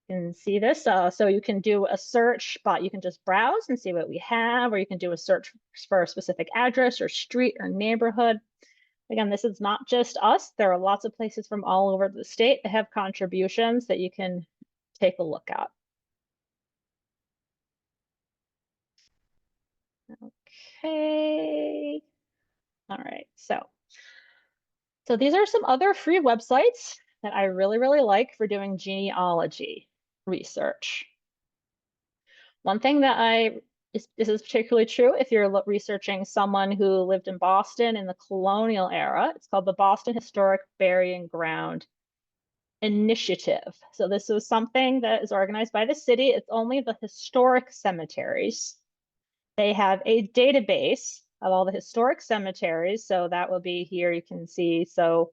A: You can see this. So you can do a search, but you can just browse and see what we have, or you can do a search for a specific address or street or neighborhood. Again, this is not just us. There are lots of places from all over the state that have contributions that you can take a look at. Okay. All right. So these are some other free websites that I really, really like for doing genealogy research. One thing that this is particularly true if you're researching someone who lived in Boston in the colonial era. It's called the Boston Historic Burying Ground Initiative. So this is something that is organized by the city. It's only the historic cemeteries. They have a database of all the historic cemeteries. So that will be here. You can see. So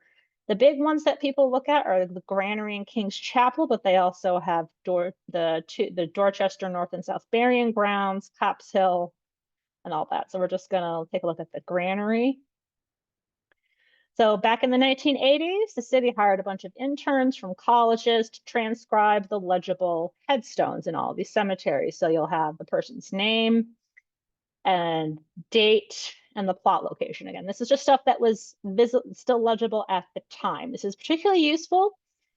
A: the big ones that people look at are the Granary and King's Chapel, but they also have the Dorchester North and South Burying Grounds, Copp's Hill, and all that. So we're just going to take a look at the Granary. So back in the 1980s, the city hired a bunch of interns from colleges to transcribe the legible headstones in all these cemeteries. So you'll have the person's name and date and the plot location. Again, this is just stuff that was still legible at the time. This is particularly useful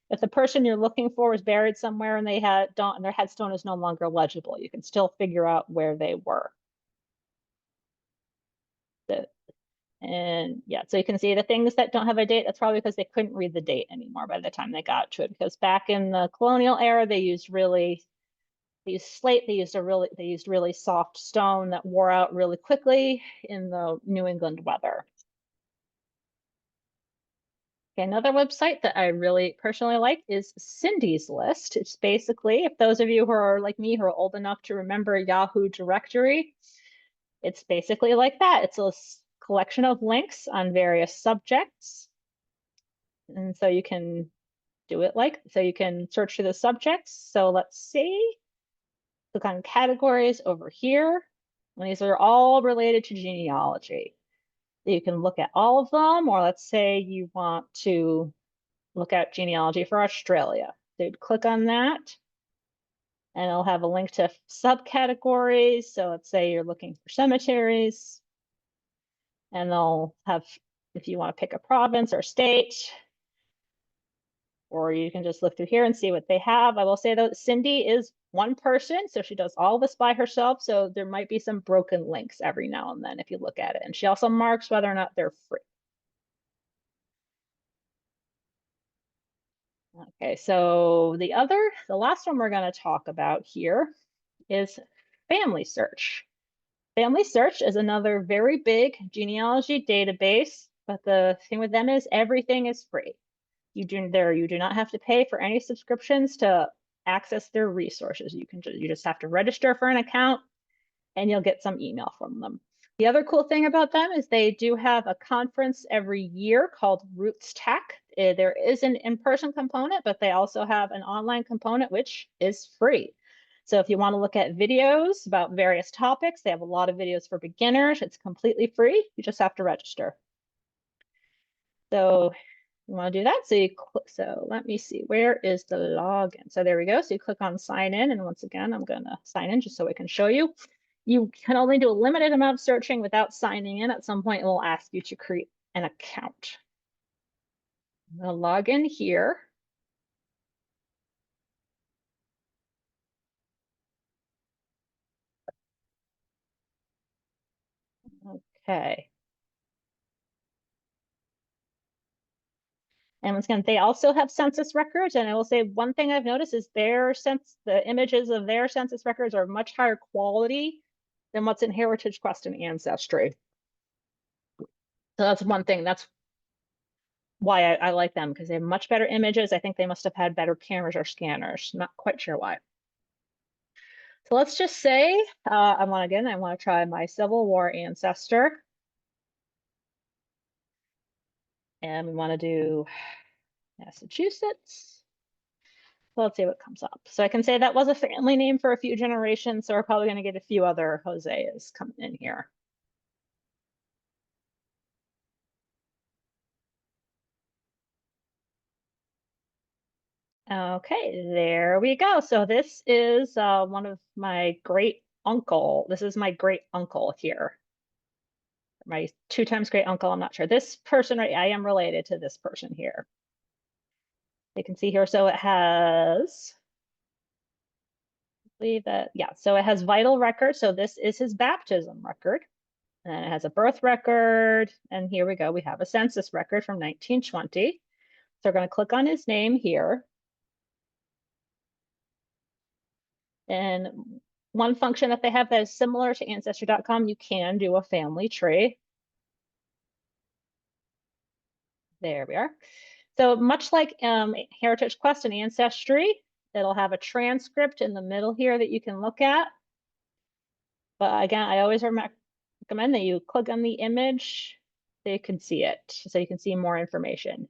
A: if the person you're looking for was buried somewhere and their headstone is no longer legible. You can still figure out where they were. And yeah, so you can see the things that don't have a date, that's probably because they couldn't read the date anymore by the time they got to it. Because back in the colonial era, they used slate, they used really soft stone that wore out really quickly in the New England weather. Okay, another website that I really personally like is Cindy's List. It's basically, if those of you who are like me, who are old enough to remember Yahoo directory, it's basically like that. It's a collection of links on various subjects. And so you can do it so you can search for the subjects. So let's see, click on categories over here. And these are all related to genealogy. You can look at all of them, or let's say you want to look at genealogy for Australia. So you'd click on that and it'll have a link to subcategories. So let's say you're looking for cemeteries, and they'll have, if you want to pick a province or state, or you can just look through here and see what they have. I will say though, Cindy is one person, so she does all this by herself. So there might be some broken links every now and then if you look at it. And she also marks whether or not they're free. Okay, so the last one we're going to talk about here is Family Search. Family Search is another very big genealogy database, but the thing with them is everything is free. You do not have to pay for any subscriptions to access their resources. You just have to register for an account and you'll get some email from them. The other cool thing about them is they do have a conference every year called Roots Tech. There is an in-person component, but they also have an online component, which is free. So if you want to look at videos about various topics, they have a lot of videos for beginners. It's completely free. You just have to register. So you want to do that. So let me see, where is the login? So there we go. So you click on sign in. And once again, I'm going to sign in just so I can show you. You can only do a limited amount of searching without signing in. At some point, it will ask you to create an account. I'm going to log in here. Okay. And once again, they also have census records. And I will say one thing I've noticed is the images of their census records are much higher quality than what's in Heritage Quest and Ancestry. So that's one thing. That's why I like them, because they have much better images. I think they must have had better cameras or scanners. Not quite sure why. So let's just say I want to try my Civil War ancestor. And we want to do Massachusetts. So let's see what comes up. So I can say that was a family name for a few generations. So we're probably going to get a few other Hoseas coming in here. Okay, there we go. So this is one of my great uncle. This is my great uncle here. My two times great uncle. I'm not sure. This person, right? I am related to this person here. You can see here. So it has, I believe that, yeah. So it has vital records. So this is his baptism record. And it has a birth record. And here we go. We have a census record from 1920. So we're going to click on his name here. And one function that they have that is similar to Ancestry.com, you can do a family tree. There we are. So much like Heritage Quest and Ancestry, it'll have a transcript in the middle here that you can look at. But again, I always recommend that you click on the image so you can see it, so you can see more information.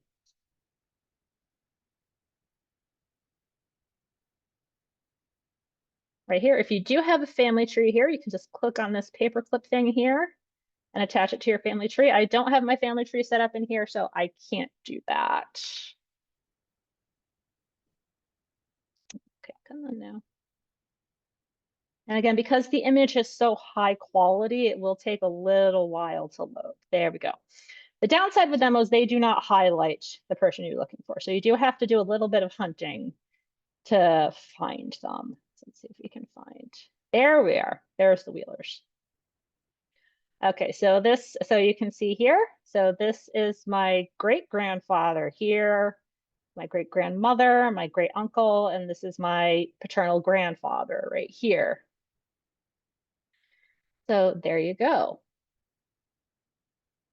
A: Right here, if you do have a family tree here, you can just click on this paperclip thing here and attach it to your family tree. I don't have my family tree set up in here, so I can't do that. Okay, come on now. And again, because the image is so high quality, it will take a little while to load. There we go. The downside with them is they do not highlight the person you're looking for. So you do have to do a little bit of hunting to find them. So let's see if we can find. There we are. There's the Wheelers. Okay, so you can see here. So this is my great grandfather here, my great grandmother, my great uncle, and this is my paternal grandfather right here. So there you go.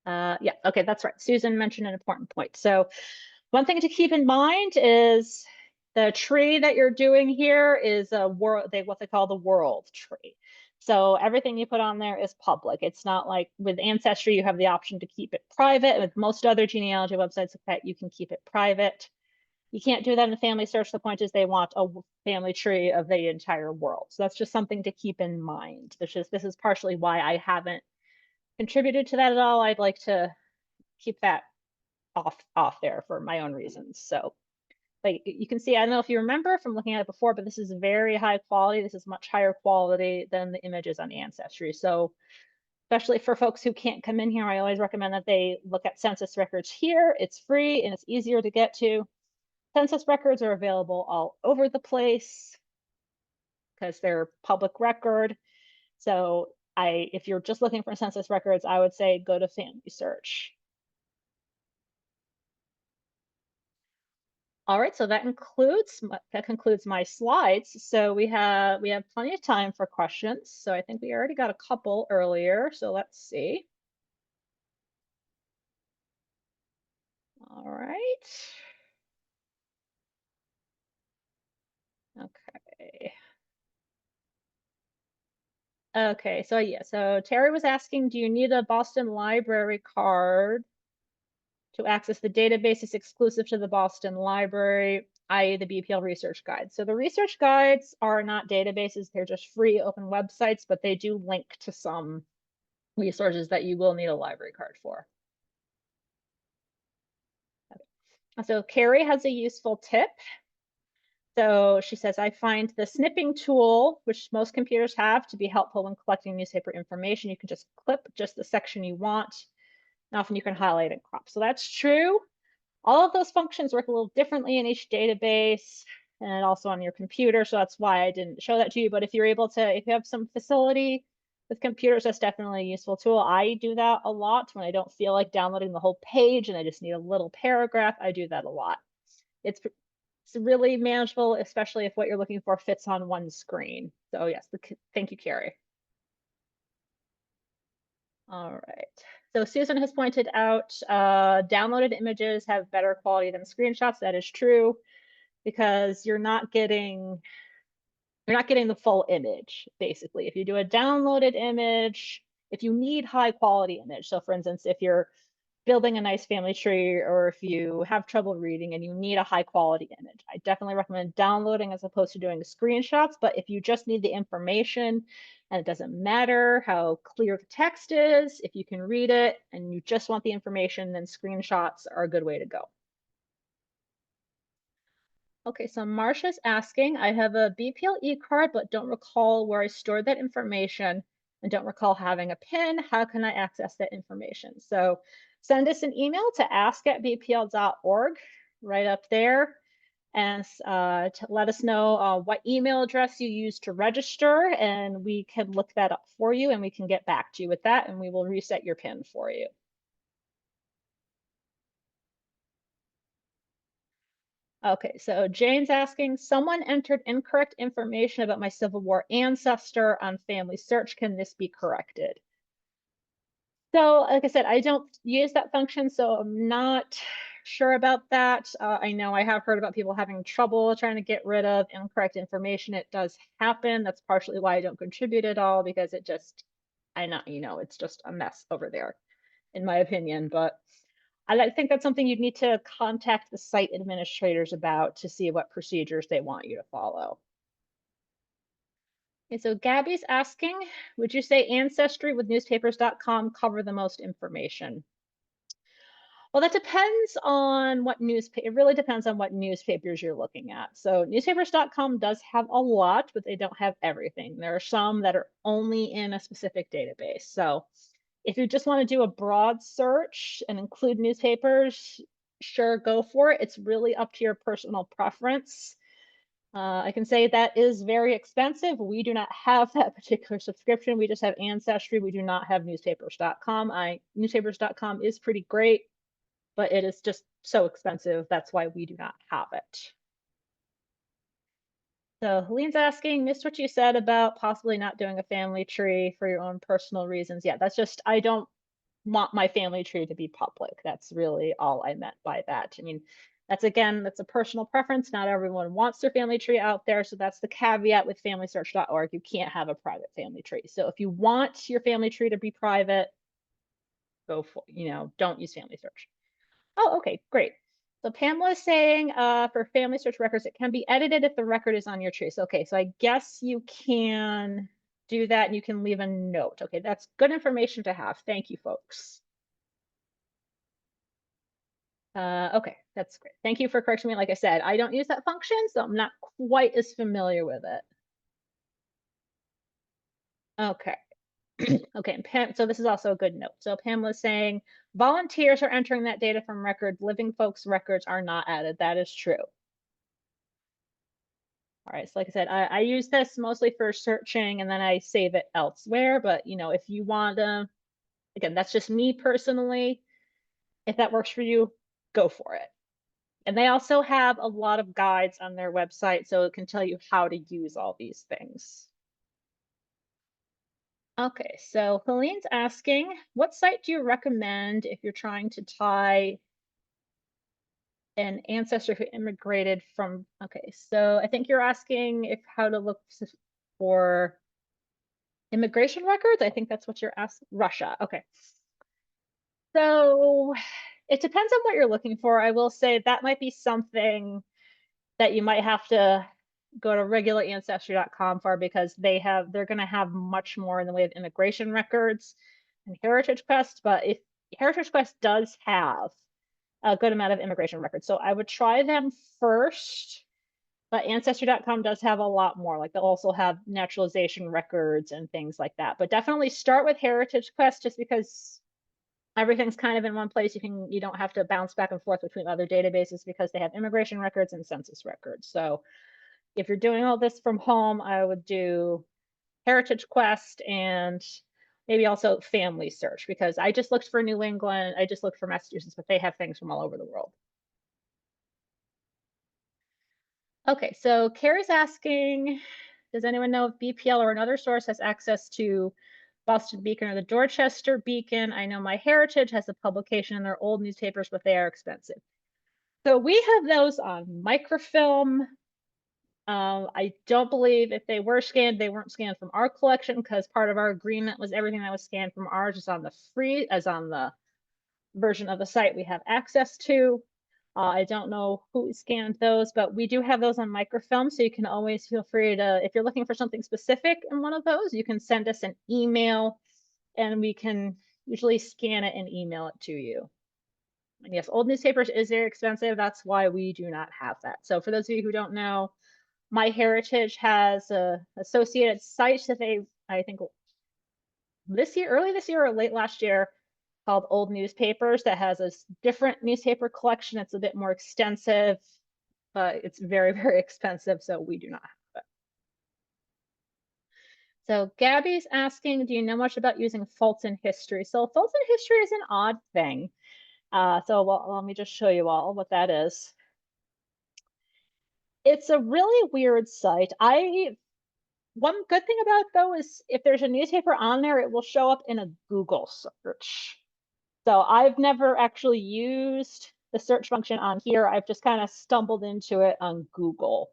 A: Yeah, okay, that's right. Susan mentioned an important point. So one thing to keep in mind is the tree that you're doing here is a what they call the world tree. So everything you put on there is public. It's not like with Ancestry, you have the option to keep it private. With most other genealogy websites like that, you can keep it private. You can't do that in a family search. The point is they want a family tree of the entire world. So that's just something to keep in mind. This is partially why I haven't contributed to that at all. I'd like to keep that off there for my own reasons. So like you can see, I don't know if you remember from looking at it before, but this is very high quality. This is much higher quality than the images on Ancestry. So especially for folks who can't come in here, I always recommend that they look at census records here. It's free and it's easier to get to. Census records are available all over the place because they're public record. So if you're just looking for census records, I would say go to Family Search. All right, so that concludes my slides. So we have plenty of time for questions. So I think we already got a couple earlier. So let's see. All right. Okay. Okay, so yeah, so Terry was asking, do you need a Boston Library card to access the databases exclusive to the Boston Library, i.e. the BPL research guide? So the research guides are not databases, they're just free open websites, but they do link to some resources that you will need a library card for. So Carrie has a useful tip. So she says, I find the snipping tool, which most computers have, to be helpful when collecting newspaper information. You can just clip just the section you want. And often you can highlight and crop. So that's true. All of those functions work a little differently in each database and also on your computer. So that's why I didn't show that to you. But if you have some facility with computers, that's definitely a useful tool. I do that a lot when I don't feel like downloading the whole page and I just need a little paragraph. I do that a lot. It's really manageable, especially if what you're looking for fits on one screen. So yes, thank you, Carrie. All right. So Susan has pointed out downloaded images have better quality than screenshots. That is true because you're not getting the full image, basically. If you do a downloaded image, if you need high quality image, so for instance, if you're building a nice family tree or if you have trouble reading and you need a high quality image, I definitely recommend downloading as opposed to doing the screenshots. But if you just need the information and it doesn't matter how clear the text is, if you can read it and you just want the information, then screenshots are a good way to go. Okay, so Marsha's asking, I have a BPL card, but don't recall where I stored that information and don't recall having a PIN. How can I access that information? So send us an email to ask@bpl.org right up there and to let us know what email address you used to register, and we can look that up for you and we can get back to you with that and we will reset your PIN for you. Okay, so Jane's asking, someone entered incorrect information about my Civil War ancestor on Family Search. Can this be corrected? So, like I said, I don't use that function, so I'm not sure about that. I know I have heard about people having trouble trying to get rid of incorrect information. It does happen. That's partially why I don't contribute at all because it just, I know, it's just a mess over there, in my opinion. But think that's something you'd need to contact the site administrators about to see what procedures they want you to follow. Okay, so Gabby's asking, would you say Ancestry with newspapers.com cover the most information? Well, that depends on what newspaper, it really depends on what newspapers you're looking at. So newspapers.com does have a lot, but they don't have everything. There are some that are only in a specific database. So if you just want to do a broad search and include newspapers, sure, go for it. It's really up to your personal preference. I can say that is very expensive. We do not have that particular subscription. We just have Ancestry. We do not have newspapers.com. Newspapers.com is pretty great, but it is just so expensive. That's why we do not have it. So Helene's asking, missed what you said about possibly not doing a family tree for your own personal reasons. Yeah, that's just, I don't want my family tree to be public. That's really all I meant by that. I mean, that's a personal preference. Not everyone wants their family tree out there. So that's the caveat with familysearch.org. You can't have a private family tree. So if you want your family tree to be private, go for, don't use family search. Oh, okay, great. So Pamela is saying for family search records, it can be edited if the record is on your tree. So, okay, so I guess you can do that and you can leave a note. Okay, that's good information to have. Thank you, folks. Okay, that's great. Thank you for correcting me. Like I said, I don't use that function, so I'm not quite as familiar with it. Okay. Okay, and Pam, so this is also a good note. So Pamela's saying volunteers are entering that data from record. Living folks' records are not added. That is true. All right, so like I said, I use this mostly for searching and then I save it elsewhere. But if you want to, again, that's just me personally. If that works for you, go for it. And they also have a lot of guides on their website, so it can tell you how to use all these things. Okay, so Helene's asking, what site do you recommend if you're trying to tie an ancestor who immigrated from, okay, so I think you're asking if how to look for immigration records. I think that's what you're asking. Russia, okay. So it depends on what you're looking for. I will say that might be something that you might have to go to regular ancestry.com for because they're going to have much more in the way of immigration records and Heritage Quest. But if Heritage Quest does have a good amount of immigration records, so I would try them first. But ancestry.com does have a lot more. Like they'll also have naturalization records and things like that. But definitely start with Heritage Quest just because everything's kind of in one place. You don't have to bounce back and forth between other databases because they have immigration records and census records. So if you're doing all this from home, I would do Heritage Quest and maybe also Family Search because I just looked for New England, I just looked for Massachusetts, but they have things from all over the world. Okay, so Carrie's asking, does anyone know if BPL or another source has access to Boston Beacon or the Dorchester Beacon? I know My Heritage has a publication in their old newspapers, but they are expensive. So we have those on microfilm. I don't believe if they were scanned, they weren't scanned from our collection because part of our agreement was everything that was scanned from ours is on the version of the site we have access to. I don't know who scanned those, but we do have those on microfilm. So you can always feel free to, if you're looking for something specific in one of those, you can send us an email and we can usually scan it and email it to you. And yes, old newspapers is very expensive. That's why we do not have that. So for those of you who don't know, MyHeritage has a associated site that they, I think early this year or late last year, called Old Newspapers, that has a different newspaper collection. It's a bit more extensive, but it's very, very expensive, so we do not have it. So Gabby's asking, do you know much about using Fulton history? So Fulton history is an odd thing. Let me just show you all what that is. It's a really weird site. One good thing about it though is if there's a newspaper on there, it will show up in a Google search. So I've never actually used the search function on here. I've just kind of stumbled into it on Google.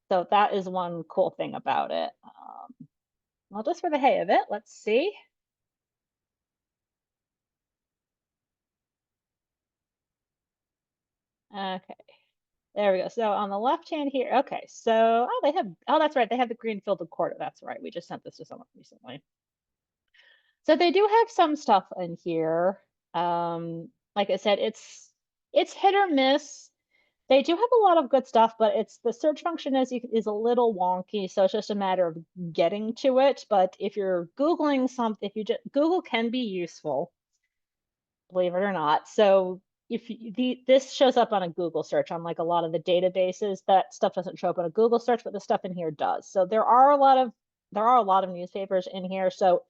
A: So that is one cool thing about it. Well, just for the hay of it, let's see. Okay, there we go. So on the left hand here, okay, so, that's right, they have the Greenfield Recorder. That's right, we just sent this to someone recently. So they do have some stuff in here. Like I said, it's hit or miss. They do have a lot of good stuff, but it's the search function is a little wonky, so it's just a matter of getting to it. But if you're Googling something, if you just Google can be useful, believe it or not. So if this shows up on a Google search, on like a lot of the databases, that stuff doesn't show up on a Google search, but the stuff in here does. So there are a lot of newspapers in here. So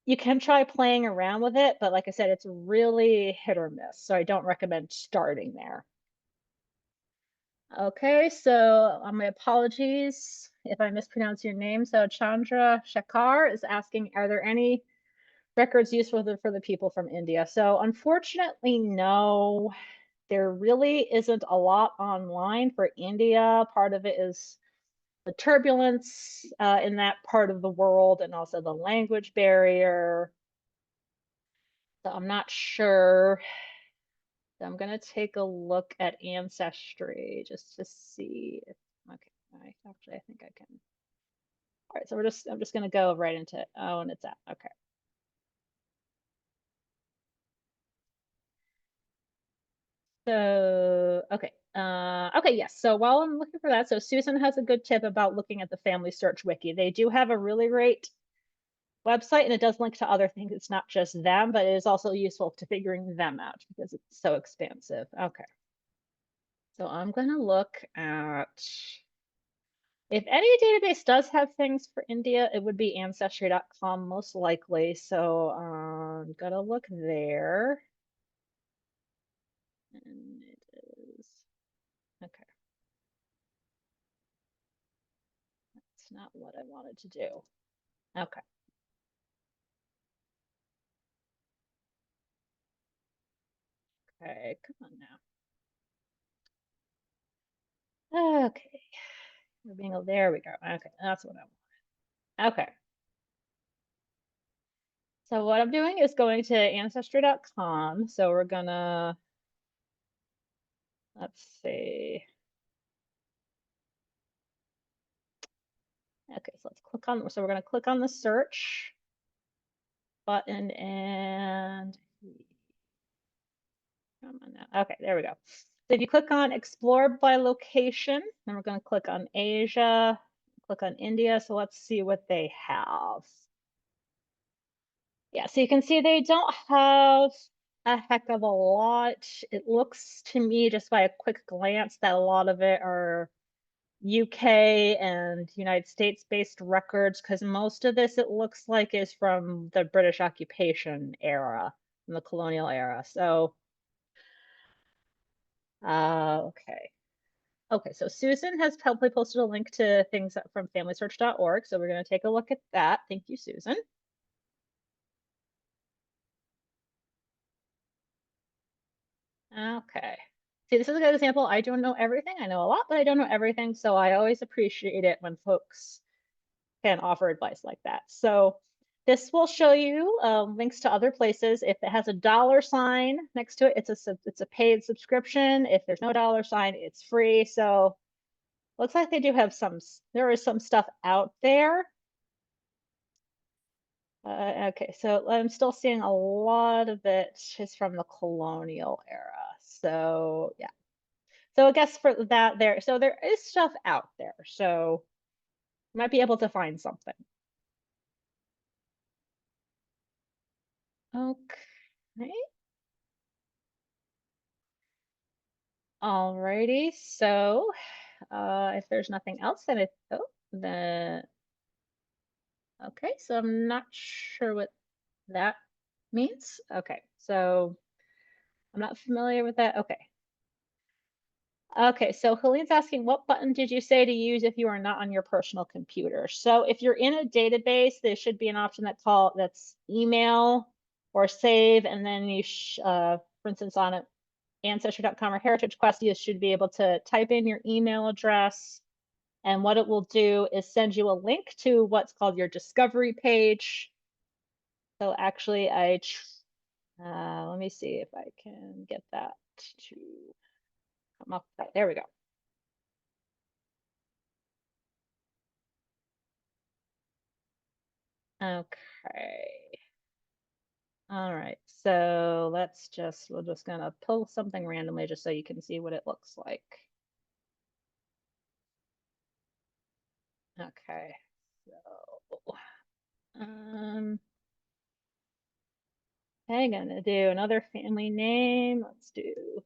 A: you can try playing around with it, but like I said, it's really hit or miss. So I don't recommend starting there. Okay, so my apologies if I mispronounce your name. So Chandra Shekhar is asking, are there any records useful for the people from India? So unfortunately, no, there really isn't a lot online for India. Part of it is the turbulence in that part of the world and also the language barrier. So I'm not sure. So I'm gonna take a look at Ancestry just to see if, okay, I think I can. All right, so I'm just gonna go right into it. Oh, and it's at, okay. So, okay. Okay, yes. So while I'm looking for that, so Susan has a good tip about looking at the Family Search Wiki. They do have a really great website and it does link to other things. It's not just them, but it is also useful to figuring them out because it's so expansive. Okay. So I'm gonna look at, if any database does have things for India, it would be ancestry.com most likely. So I'm gonna look there. And it is, okay. That's not what I wanted to do. Okay. Okay, come on now. Okay. We're being, there we go. Okay, that's what I want. Okay. So what I'm doing is going to ancestry.com. So we're gonna, let's see. Okay, so let's click on, so we're gonna click on the search button and come on now. Okay, there we go. So if you click on explore by location, then we're going to click on Asia, click on India. So let's see what they have. Yeah, so you can see they don't have a heck of a lot. It looks to me just by a quick glance that a lot of it are UK and United States based records, because most of this it looks like is from the British occupation era, from the colonial era. So okay. Okay, so Susan has helpfully posted a link to things from familysearch.org. So we're going to take a look at that. Thank you, Susan. Okay. See, this is a good example. I don't know everything. I know a lot, but I don't know everything. So I always appreciate it when folks can offer advice like that. So this will show you links to other places. If it has a $ next to it, it's a paid subscription. If there's no $, it's free. So looks like they do have there is some stuff out there. Okay, so I'm still seeing a lot of it is from the colonial era. So yeah. So I guess for that there, so there is stuff out there. So you might be able to find something. Okay. Alrighty. So if there's nothing else, then the okay. So I'm not sure what that means. Okay. So I'm not familiar with that. Okay. Okay, so Helene's asking, what button did you say to use if you are not on your personal computer? So if you're in a database, there should be an option that's email or save, and then for instance, on ancestry.com or Heritage Quest, you should be able to type in your email address, and what it will do is send you a link to what's called your discovery page. So actually, let me see if I can get that to come up. There we go. Okay. All right. So we're just gonna pull something randomly just so you can see what it looks like. Okay. So, um, I'm gonna do another family name. Let's do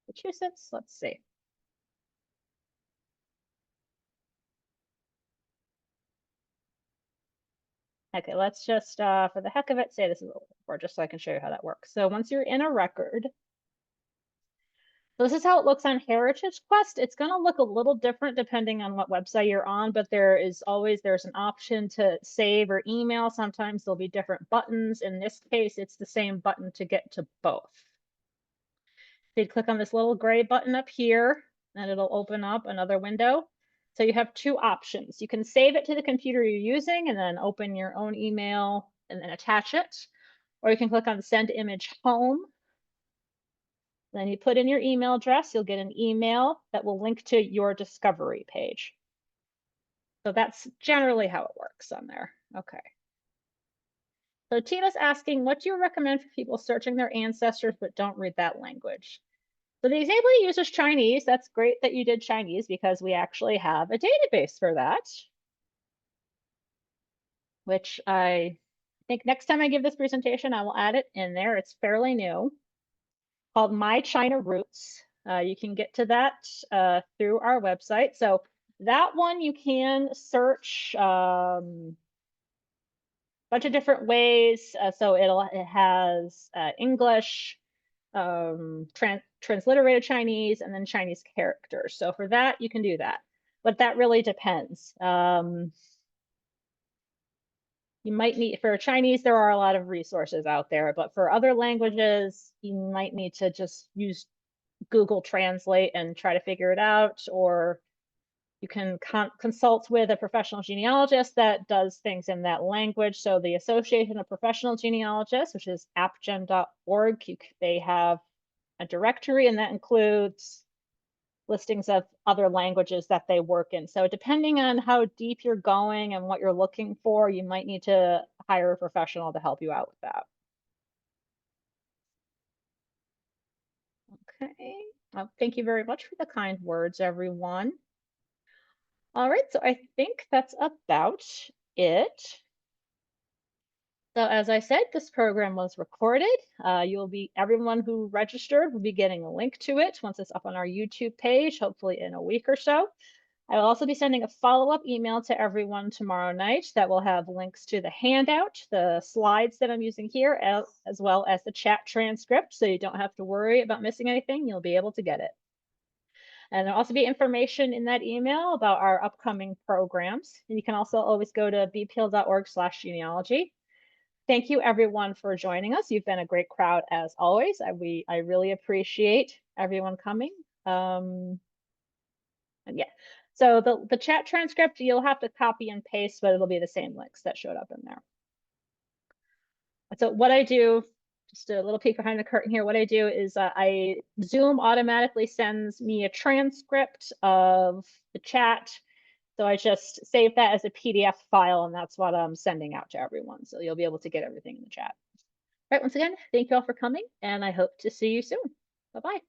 A: Massachusetts. Let's see. Okay, let's just, for the heck of it, say this is a little before, just so I can show you how that works. So once you're in a record, so this is how it looks on Heritage Quest. It's going to look a little different depending on what website you're on, but there's an option to save or email. Sometimes there'll be different buttons. In this case, it's the same button to get to both. So you click on this little gray button up here, and it'll open up another window. So you have two options. You can save it to the computer you're using and then open your own email and then attach it. Or you can click on Send Image Home. Then you put in your email address, you'll get an email that will link to your discovery page. So that's generally how it works on there. Okay. So Tina's asking, what do you recommend for people searching their ancestors but don't read that language? So the example you use is Chinese. That's great that you did Chinese because we actually have a database for that, which I think next time I give this presentation, I will add it in there. It's fairly new, called My China Roots. You can get to that through our website. So that one you can search bunch of different ways. So it has English, transliterated Chinese, and then Chinese characters. So for that, you can do that. But that really depends. You might need, for Chinese, there are a lot of resources out there, but for other languages, you might need to just use Google Translate and try to figure it out, or you can consult with a professional genealogist that does things in that language. So the Association of Professional Genealogists, which is appgen.org, they have a directory, and that includes listings of other languages that they work in. So depending on how deep you're going and what you're looking for, you might need to hire a professional to help you out with that. Okay. Well, thank you very much for the kind words, everyone. All right, so I think that's about it. So as I said, this program was recorded. Everyone who registered will be getting a link to it once it's up on our YouTube page, hopefully in a week or so. I will also be sending a follow-up email to everyone tomorrow night that will have links to the handout, the slides that I'm using here, as well as the chat transcript, so you don't have to worry about missing anything. You'll be able to get it. And there'll also be information in that email about our upcoming programs. And you can also always go to bpl.org/genealogy. Thank you everyone for joining us. You've been a great crowd as always. I really appreciate everyone coming. And yeah, so the chat transcript, you'll have to copy and paste, but it'll be the same links that showed up in there. So what I do, just a little peek behind the curtain here, what I do is Zoom automatically sends me a transcript of the chat. So I just saved that as a PDF file, and that's what I'm sending out to everyone. So you'll be able to get everything in the chat. All right, once again, thank you all for coming, and I hope to see you soon. Bye bye.